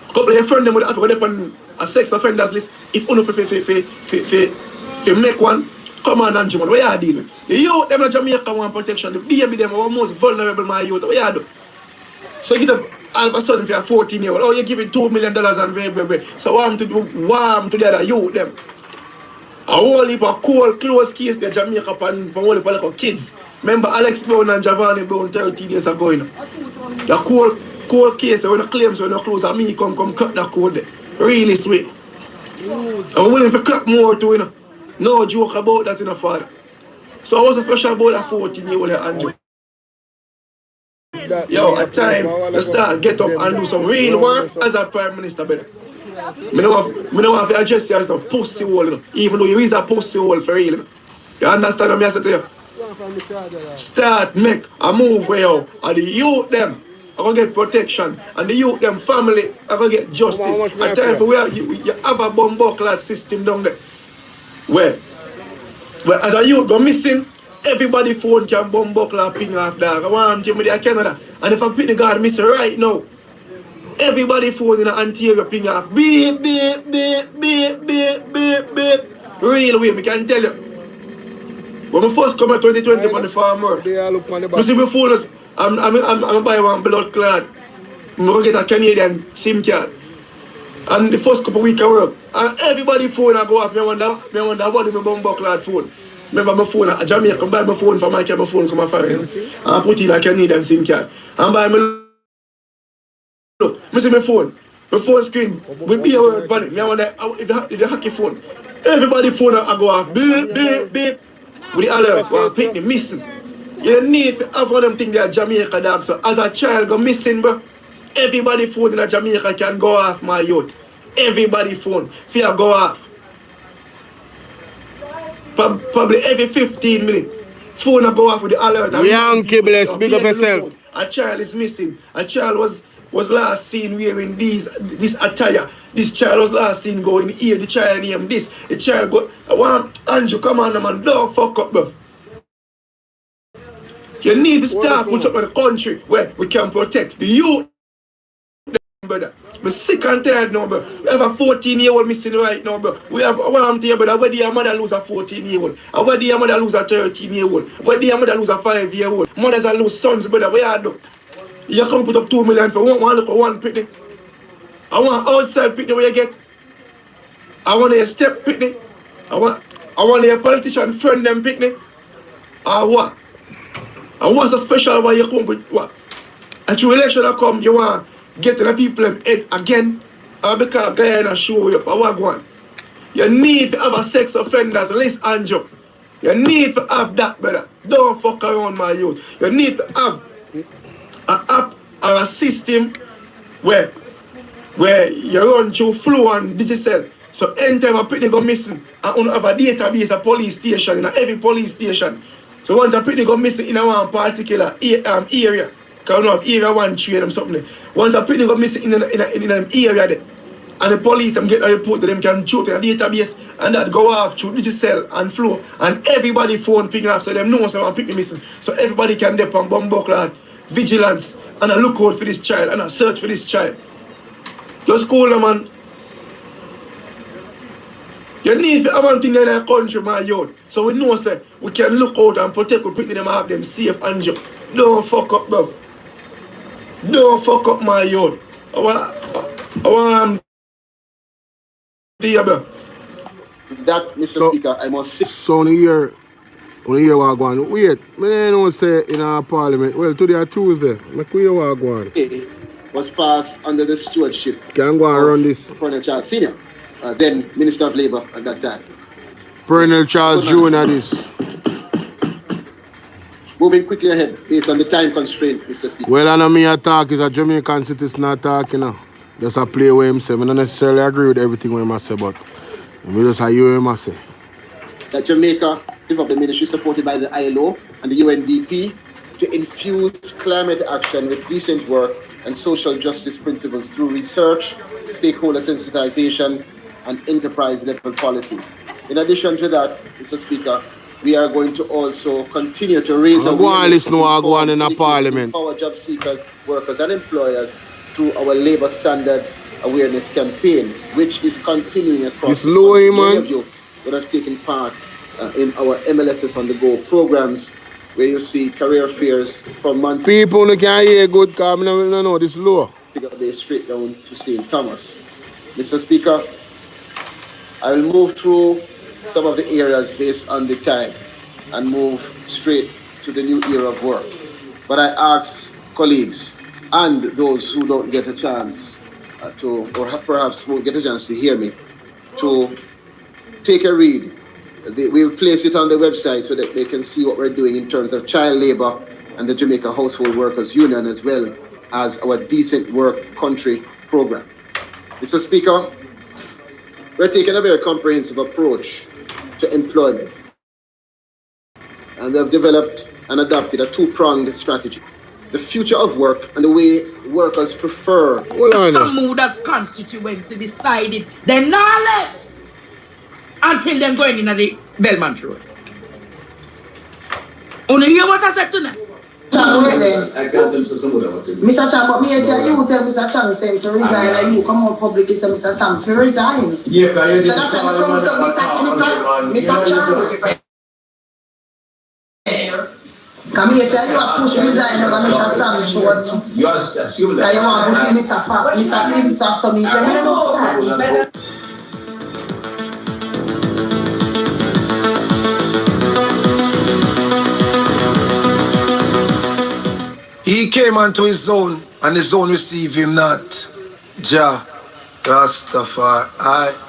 Couple of your friends them would have to go on a sex offenders list. If you don't make one, come on, Andrew, man. What you dealing? The youth, them in Jamaica want protection. The baby, them are most vulnerable, my youth. What you do? So you get up all of a sudden for a 14-year-old. Oh, you give it $2 million and very. So what I'm to do? Warm to the other youth, them. A whole heap of cold, close case the Jamaica and a whole heap of kids. Remember Alex Brown and Giovanni Brown 13 years ago, you know? The cold case, when the claims when the close and me come cut that code there. Really sweet. I'm willing to cut more too, you know. No joke about that, you know, father. So I was special about that 14-year-old Andrew. Yo, at time, let's start get up and do some real work as a prime minister, better. I don't want to address you as a pussy hole, you know, even though you is a pussy hole for real. You know. You understand what I say to you? Start make a move where you and the youth them are going to get protection and the youth them family are going to get justice. At time for where you have a bumbuckler system down there. Where as a youth go missing, everybody phone can bumbuckler ping off dog. I want Jimmy there Canada. And if I pick the guard missing right now, everybody phone in an anterior ping off. Beep, beep, beep, beep, beep, beep, beep. Real way, I can tell you. When I first come in 2020 on the farm work, you see my phone is, I'm buy one blood clot. I'm going to get a Canadian SIM card. And the first couple of weeks I work, and everybody phone I go up, I wonder what is my bumbuckler phone. Remember my phone, a Jamaican, buy my phone for my phone come and put in a Canadian SIM card. And buy my look, I see my phone. My phone screen. With be a word on it. Me I want if the hacky phone. Everybody phone I go off. Beep, beep, beep. With the alert. One pick me missing. You need to have one of them things that Jamaica dog. So as a child go missing, bro. Everybody phone in a Jamaica can go off, my youth. Everybody phone. Fear go off. Probably every 15 minutes. Phone will go off with the alert. Yankee bless, big up yourself. A child is missing. A child was last seen wearing this attire. This child was last seen going here. The child name this. The child go. I want Andrew, come on, man. Don't fuck up, bro. You need to start put up in the country where we can protect the youth, brother. I'm sick and tired now, bro. We have a 14-year-old missing right now, bro. We have one here, brother. Where your mother lose a 14-year-old? Where your mother lose a 13-year-old? Where your mother lose a 5-year-old? Mothers are lose sons, brother. Where you do? You come put up 2 million for one look at one picnic. I want outside picnic where you get. I want a step picnic. I want a politician friend them picnic. Or what? And what's so special why you come with what? At your election I come, you want get the people in head again. Because guy and show you up. I want one. You need to have a sex offenders list, Andrew. You need to have that, brother. Don't fuck around, my youth. You need to have an app or a system where you run through Flow and Digicel. So anytime a picnic go missing, and you have a database, a police station in every police station. So once a picnic go missing in a one particular area, because we have area 1 train or something. Once a picnic go missing in an area there, and the police get a report that them can shoot in a database, and that go off through Digicel and Flow, and everybody phone picking off, so them know someone picnic missing. So everybody can dip on bumbuckler, vigilance, and a look out for this child, and a search for this child. Just call them, man. You need to have one thing in the country, my youth. So we know, say, we can look out and protect, we put them and have them safe and just. Don't fuck up, bro. Don't fuck up, my youth. I want bro. That, Mr. Speaker, I must say. So on a year what go on. Wait, I don't say in our parliament. Well, today or Tuesday. Make we what go on. Was passed under the stewardship Can go and run this. Colonel Charles Senior, then Minister of Labour at that time. Colonel Charles Jr. this. Moving quickly ahead, based on the time constraint, Mr. Speaker. Well, I know me attack is a Jamaican citizen attack, you know. Just a play with him say. I don't necessarily agree with everything what him say, but I just hear him say. That Jamaica developed a ministry supported by the ILO and the UNDP to infuse climate action with decent work and social justice principles through research, stakeholder sensitization, and enterprise-level policies. In addition to that, Mr. Speaker, we are going to also continue to raise awareness to go on in a parliament. Empower job seekers, workers, and employers through our labor standard awareness campaign, which is continuing across the country. Many of you would have taken part in our MLSS on the Go programs, where you see career fairs from month. People who can't hear good because no, this law. Straight down to St. Thomas. Mr. Speaker, I will move through some of the areas based on the time and move straight to the new era of work. But I ask colleagues and those who don't get a chance or perhaps won't get a chance to hear me, to take a read. We will place it on the website so that they can see what we're doing in terms of child labor and the Jamaica Household Workers Union, as well as our Decent Work Country program. Mr. Speaker, we're taking a very comprehensive approach to employment. And we have developed and adopted a two-pronged strategy. The future of work and the way workers prefer. Some mood of constituency decided they're not left until them going in the Belmont Road. You hear what I said tonight? Mr. Chan, but me say you tell Mr. Chan say to resign and you come on public and say Mr. Sam to resign. Yeah, because so that's Mr. Chan. Come here, tell you a push resign over Mr. Sam short. You understand? Because you want to put Mr. Prince or something. He came onto his zone, and his zone received him not. Jah Rastafari.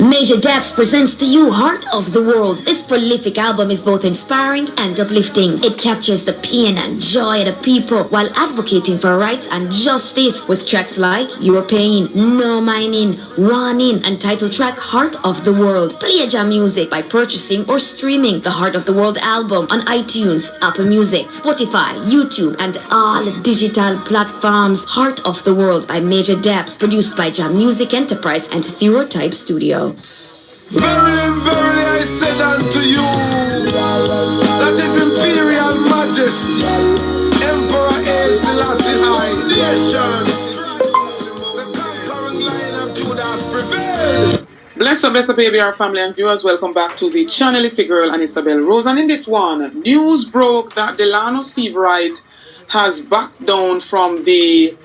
Major Daps presents to you Heart of the World. This prolific album is both inspiring and uplifting. It captures the pain and joy of the people while advocating for rights and justice with tracks like Your Pain, No Mining, Warning, and title track Heart of the World. Play Jam Music by purchasing or streaming the Heart of the World album on iTunes, Apple Music, Spotify, YouTube, and all digital platforms. Heart of the World by Major Daps, produced by Jam Music Enterprise and Therotype Studio. Verily, verily, I said unto you, that is imperial majesty, Emperor Haile Selassie I, nations, the conquering lion of Judah has prevailed. Bless up, baby, our family and viewers. Welcome back to the channel. It's your girl, and Isabel Rose. And in this one, news broke that Delano Seabright has backed down from the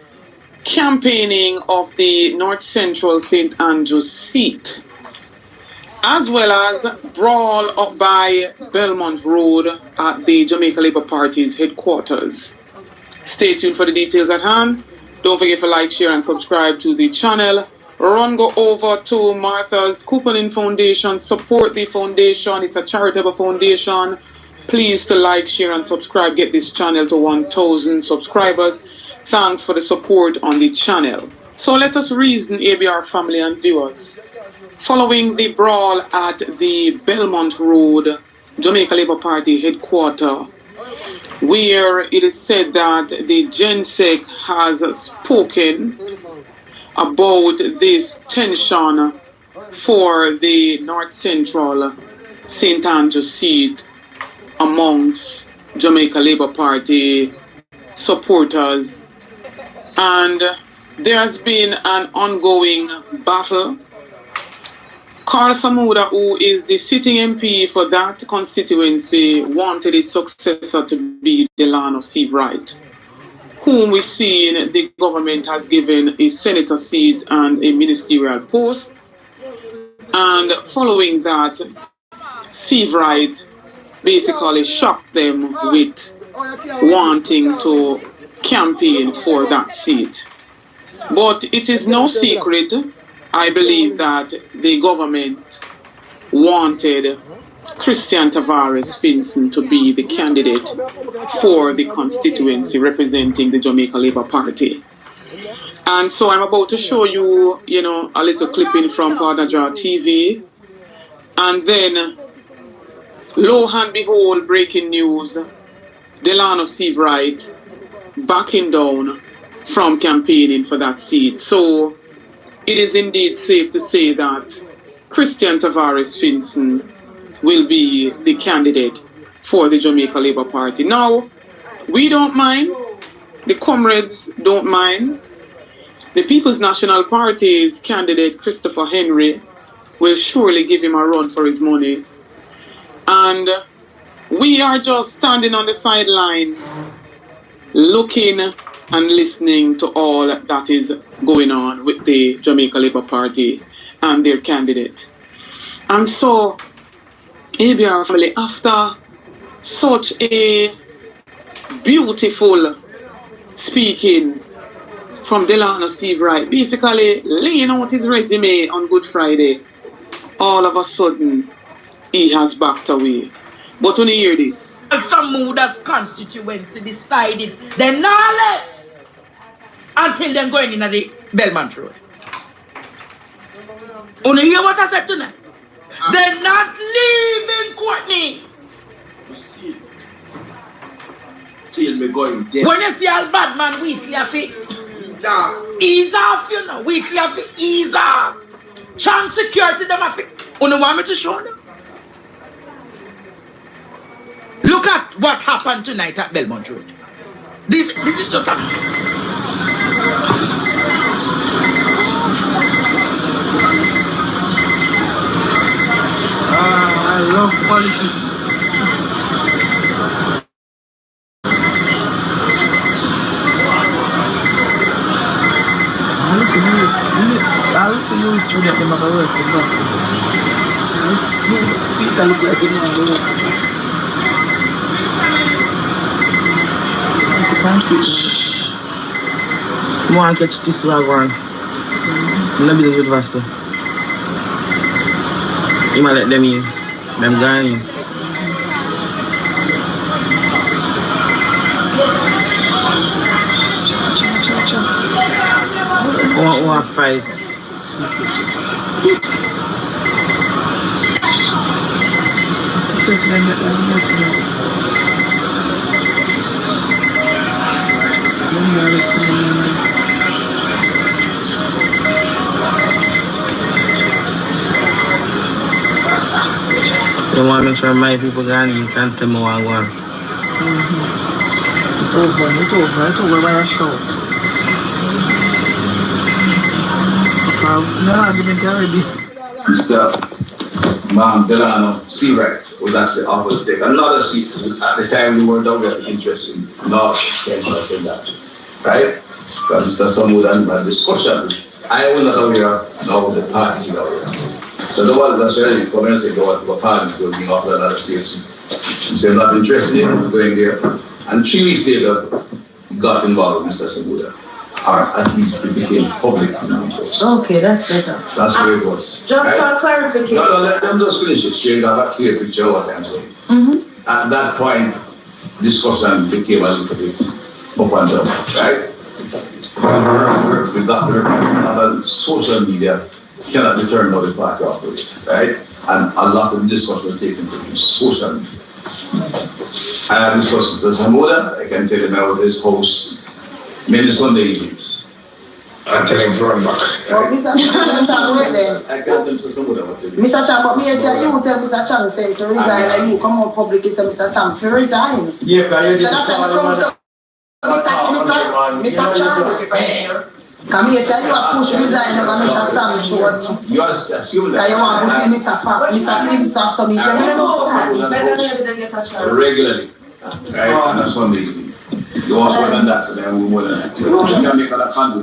campaigning of the North Central St. Andrews seat, as well as brawl up by Belmont Road at the Jamaica Labour Party's headquarters. Stay tuned for the details at hand. Don't forget to like, share, and subscribe to the channel. Go over to Martha's Couponing Foundation. Support the foundation. It's a charitable foundation. Please to like, share, and subscribe. Get this channel to 1,000 subscribers. Thanks for the support on the channel. So let us reason, ABR family and viewers. Following the brawl at the Belmont Road Jamaica Labour Party headquarters, where it is said that the GenSec has spoken about this tension for the North Central St. Andrews seat amongst Jamaica Labour Party supporters, and there has been an ongoing battle. Carl Samuda, who is the sitting MP for that constituency, wanted his successor to be Delano Seabright, whom we see in the government has given a senator seat and a ministerial post. And following that, Seabright basically shocked them with wanting to campaign for that seat. But it is no secret, I believe, that the government wanted Christian Tavares Finson to be the candidate for the constituency representing the Jamaica Labour Party. And so I'm about to show you, a little clipping from Partner Jar TV. And then, lo and behold, breaking news, Delano Seabright backing down from campaigning for that seat. So it is indeed safe to say that Christian Tavares Finson will be the candidate for the Jamaica Labour Party. Now, we don't mind, the comrades don't mind. The People's National Party's candidate, Christopher Henry, will surely give him a run for his money. And we are just standing on the sideline, looking and listening to all that is going on with the Jamaica Labour Party and their candidate. And so, ABR family, after such a beautiful speaking from Delano Seabright, basically laying out his resume on Good Friday, all of a sudden, he has backed away. But when you hear this, some Muda's constituency decided they're not left until them going in at the Belmont Road. You hear what I said tonight? They're not leaving Courtney. When you see all bad man weekly, I feel ease off, weekly, I feel ease off. Chance security, them, I feel. You want me to show them? Look at what happened tonight at Belmont Road. This is just a... I love politics. I look to you student, them have a work for us. Peter look like him on the work. I want to catch this wagon. I'm not business with Vaso. You might let them in. Them going in. I want to fight. I want to make sure my people can can tell me what I want. It's over by a shout. No argument already. Ma'am Delano Seawright was actually offered to take another seat. At the time, we weren't very interested in North Central in that, right? Because Mr. Samud and my discussion, I was not aware now of the party aware. So the one that's really come and say, go to a party to be offered another seat. He said, not interested in going there. And 3 weeks later, he got involved with Mr. Samuda. Or at least it became public. Okay, that's better. That's where it was. Just for clarification. No, let them just finish it. So you have a clear picture of what I'm saying. At that point, discussion became a little bit up and down, right? We got there, social media cannot determine how the party operates, right? And a lot of discussion was taken place social media. I have discussions with Samuda. I can tell you now with his host many Sunday evenings. I'm telling him to run back. Well, Mr. Chang, I got them to Samuda. Mr. Chang, but me say you tell Mr. Chang say to resign and you come out public and say Mr. Sam to resign. Yeah, because you didn't tell Mr. Chang. Come here, tell you a push resign over Mr. Sam short. You assuming that you want to put in Mr. Flint or something. regularly, right? On a Sunday evening. You want more than that, so then we'll more than that. You can make a candle.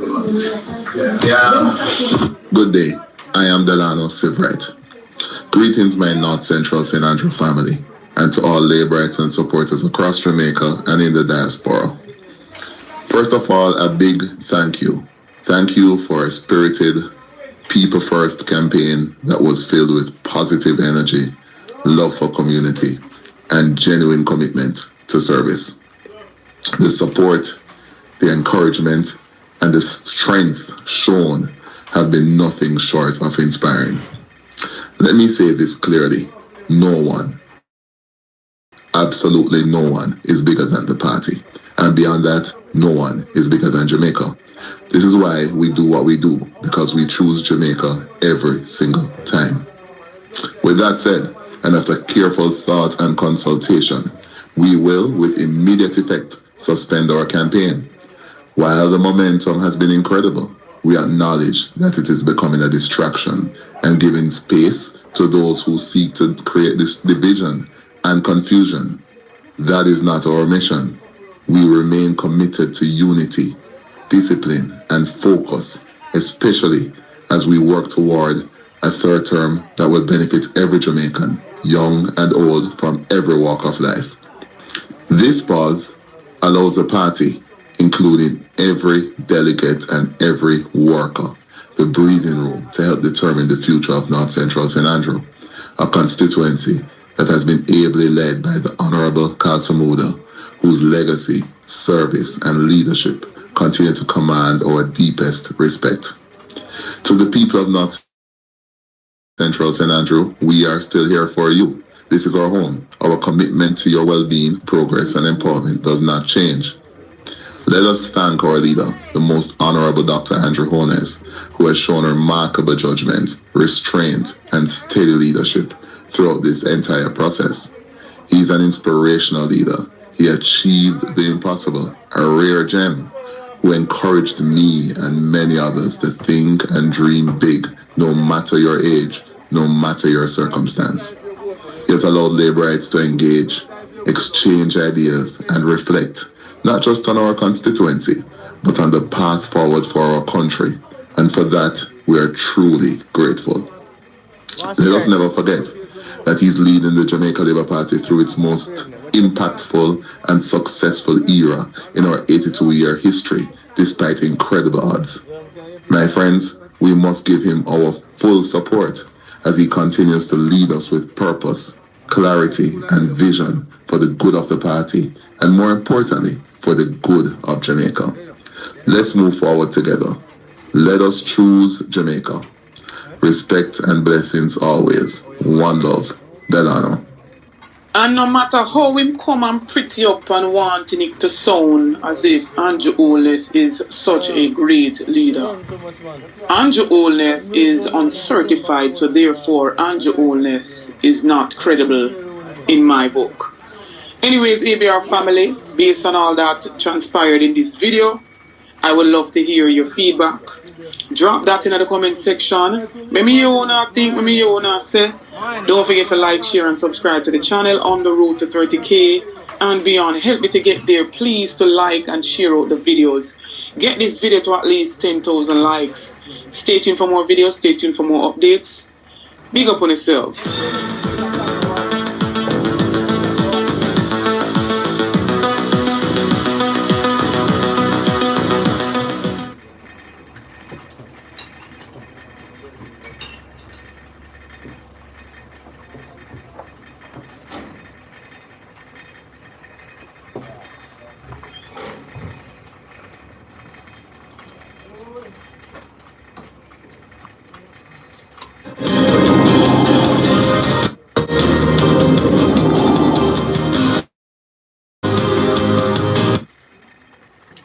Yeah. Good day. I am Delano Seawright. Greetings, my North Central St. Andrew family, and to all laborites and supporters across Jamaica and in the diaspora. First of all, a big thank you. Thank you for a spirited People First campaign that was filled with positive energy, love for community, and genuine commitment to service. The support, the encouragement, and the strength shown have been nothing short of inspiring. Let me say this clearly. No one, absolutely no one, is bigger than the party. And beyond that, no one is bigger than Jamaica. This is why we do what we do, because we choose Jamaica every single time. With that said, and after careful thought and consultation, we will, with immediate effect, suspend our campaign. While the momentum has been incredible, we acknowledge that it is becoming a distraction and giving space to those who seek to create this division and confusion. That is not our mission. We remain committed to unity, discipline, and focus, especially as we work toward a third term that will benefit every Jamaican, young and old, from every walk of life. This pause allows the party, including every delegate and every worker, the breathing room to help determine the future of North Central St. Andrew, a constituency that has been ably led by the Honorable Carl Samuda, whose legacy, service, and leadership continue to command our deepest respect. To the people of North Central St. Andrew, we are still here for you. This is our home. Our commitment to your well-being, progress, and empowerment does not change. Let us thank our leader, the Most Honorable Dr. Andrew Holness, who has shown remarkable judgment, restraint, and steady leadership throughout this entire process. He is an inspirational leader. He achieved the impossible, a rare gem, who encouraged me and many others to think and dream big, no matter your age, no matter your circumstance. He has allowed laborites to engage, exchange ideas, and reflect, not just on our constituency, but on the path forward for our country. And for that, we are truly grateful. Let us never forget that he's leading the Jamaica Labour Party through its most impactful and successful era in our 82-year history, despite incredible odds. My friends, we must give him our full support as he continues to lead us with purpose, clarity, and vision for the good of the party, and more importantly, for the good of Jamaica. Let's move forward together. Let us choose Jamaica. Respect and blessings always. One love. Delano. And no matter how him come and pretty up and wanting it to sound as if Andrew Holness is such a great leader, Andrew Holness is uncertified, so therefore Andrew Holness is not credible in my book. Anyways, ABR family, based on all that transpired in this video, I would love to hear your feedback. Drop that in the comment section. Maybe you wanna think, maybe you wanna say. Don't forget to like, share, and subscribe to the channel on the road to 30K and beyond. Help me to get there. Please to like and share out the videos. Get this video to at least 10,000 likes. Stay tuned for more videos. Stay tuned for more updates. Big up on yourself.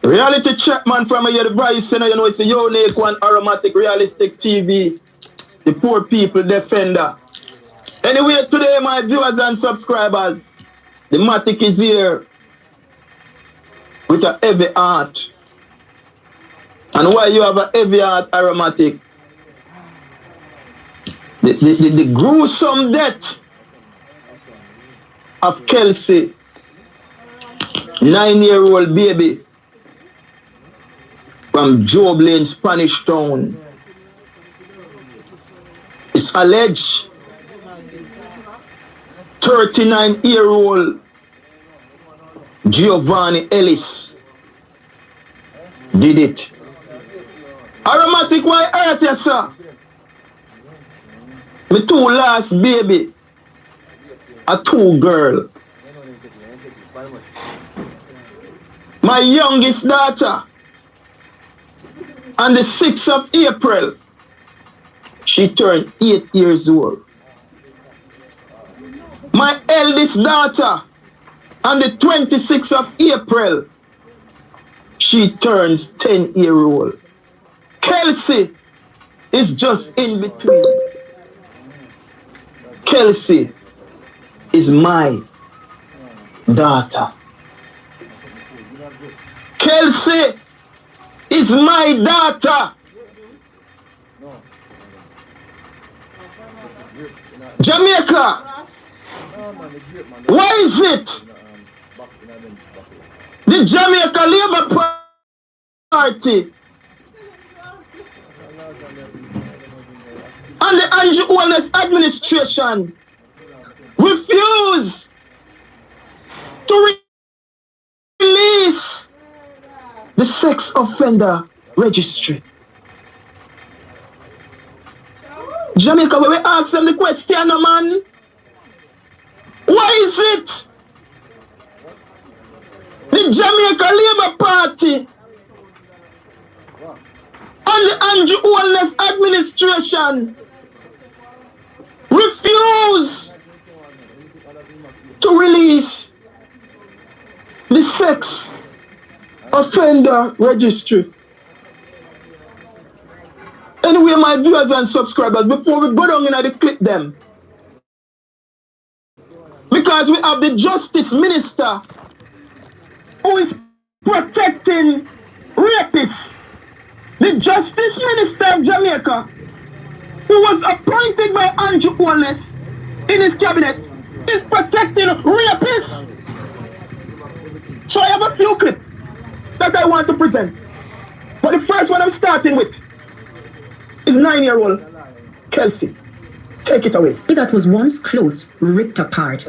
Reality check, man, from your device, you know it's a unique one, aromatic, realistic TV, the poor people defender. Anyway, today, my viewers and subscribers, the Matic is here with a heavy heart. And why you have a heavy heart, aromatic? The gruesome death of Kelsey, 9-year-old baby, from Job Lane, Spanish Town. It's alleged 39-year-old Giovanni Ellis did it. Aromatic, why hurt you, sir? My 2 last baby, a 2 girl. My youngest daughter, on the 6th of April, she turned 8 years old. My eldest daughter, on the 26th of April, she turns 10-year-old. Kelsey is just in between. Kelsey is my daughter. Kelsey is my daughter. Jamaica, why is it the Jamaica Labour Party and the Andrew Holness administration refuse to release the sex offender registry? Jamaica, when we ask them the question, man, why is it the Jamaica Labour Party and the Andrew Holness administration refuse to release the sex offender registry? Anyway, my viewers and subscribers, before we go down in the clip them, because we have the Justice Minister who is protecting rapists. The Justice Minister of Jamaica, who was appointed by Andrew Holness in his cabinet, is protecting rapists. So I have a few clips that I want to present. But the first one I'm starting with is 9-year-old Kelsey. Take it away. That was once close, ripped apart.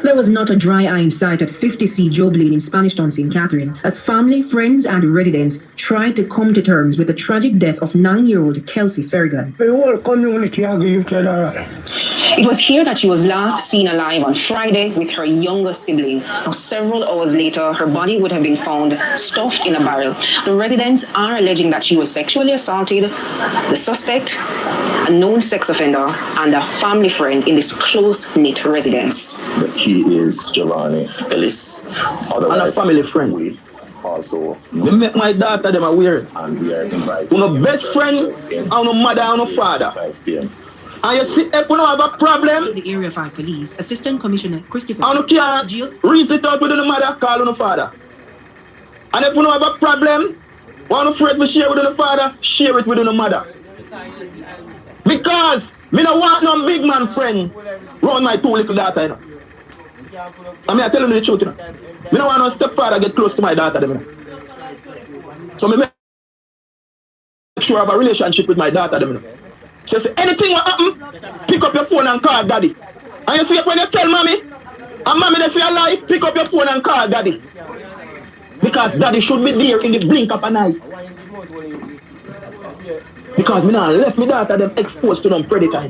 There was not a dry eye in sight at 50C Joe Blade in Spanish Town, St. Catherine, as family, friends, and residents tried to come to terms with the tragic death of 9-year-old Kelsey Ferrigan. The whole community agreed to that. It was here that she was last seen alive on Friday with her younger sibling. Now, several hours later, her body would have been found stuffed in a barrel. The residents are alleging that she was sexually assaulted. The suspect, a known sex offender, and a family friend in this close-knit residence. The key is Giovanni Ellis. And a family friend. We also You make my daughter them aware. and we are invited. Uno best friend, and no mother, and no father. 5 p.m. And you see, if we don't have a problem, The Area 5 Police, Assistant Commissioner Christopher. and you can't reason it out with the mother, call on the father. And if we don't have a problem, one afraid to share with the father, share it with the mother. Because me don't want no big man friend round my 2 little daughter, you know. I mean, I tell you the truth, you know. Me don't want no stepfather get close to my daughter, you know. So me make sure I have a relationship with my daughter, you know. So anything will happen, pick up your phone and call daddy. And you see when you tell mommy, and mommy they say a lie, pick up your phone and call daddy. Because daddy should be there in the blink of an eye. Because me now left me daughter them exposed to them predator.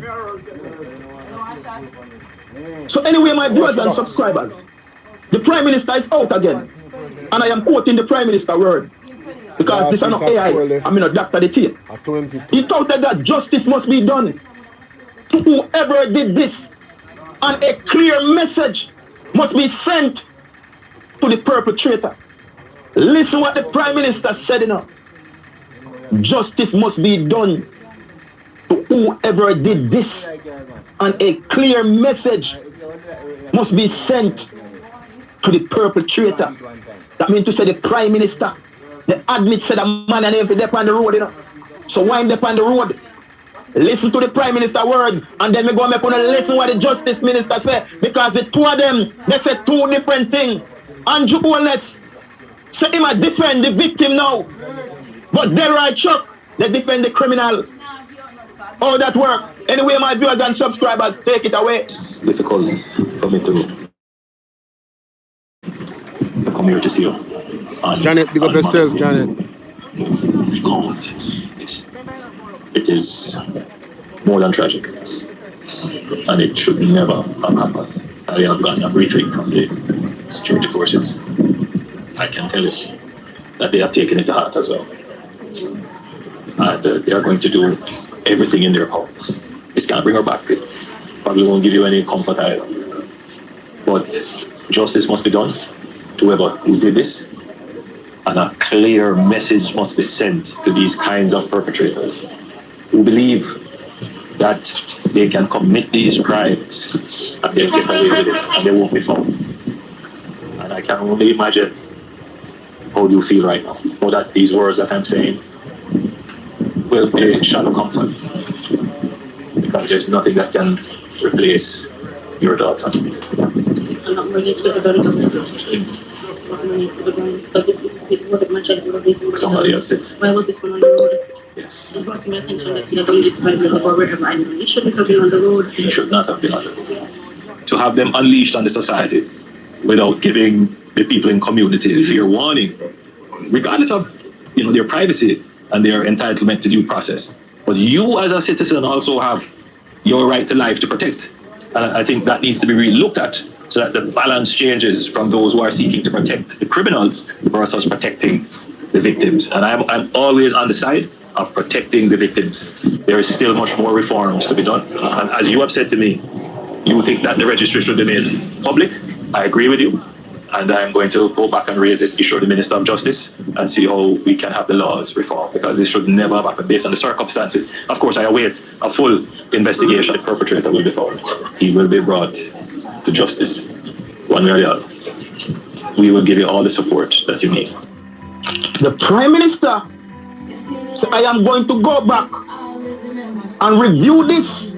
So anyway, my viewers and subscribers, the Prime Minister is out again. And I am quoting the Prime Minister word. Because this is not AI, I'm not Dr. the tape. He touted that justice must be done to whoever did this. And a clear message must be sent to the perpetrator. Listen what the Prime Minister said, you know. Justice must be done to whoever did this. And a clear message must be sent to the perpetrator. That means to say the Prime Minister. They admit said a man and if they're on the road, you know. So why they're on the road? Listen to the Prime Minister words, and then we go make one listen what the Justice Minister said, because the two of them, they said 2 different things. Andrew Boldness said him a defend the victim now. But Delroy Chuck, they defend the criminal. All that work. Anyway, my viewers and subscribers, take it away. It's difficult for me to come here to see you. Janet, big up yourself, Janet. Count this. It is more than tragic, and it should never have happened. I have gotten a briefing from the security forces. I can tell you that they have taken it to heart as well, and they are going to do everything in their powers. This can't bring her back. It probably won't give you any comfort either. But justice must be done to whoever who did this. And a clear message must be sent to these kinds of perpetrators who believe that they can commit these crimes and they'll get away with it and they won't be found. And I can only imagine how you feel right now. Know that these words that I'm saying will be a shallow comfort, because there's nothing that can replace your daughter. Somebody else is. Why was this one on the road? Yes. It brought to my attention that you had done this by the or wherever I know. You shouldn't have been on the road. You should not have been on the road. To have them unleashed on the society without giving the people in community fair warning, regardless of their privacy and their entitlement to due process. But you as a citizen also have your right to life to protect. And I think that needs to be really looked at, so that the balance changes from those who are seeking to protect the criminals versus protecting the victims. And I'm always on the side of protecting the victims. There is still much more reforms to be done. And as you have said to me, you think that the registry should be made public. I agree with you. And I'm going to go back and raise this issue with the Minister of Justice and see how we can have the laws reformed, because this should never have happened based on the circumstances. Of course, I await a full investigation. The perpetrator will be found. He will be brought to justice, one way or the other. We will give you all the support that you need. The Prime Minister said, I am going to go back and review this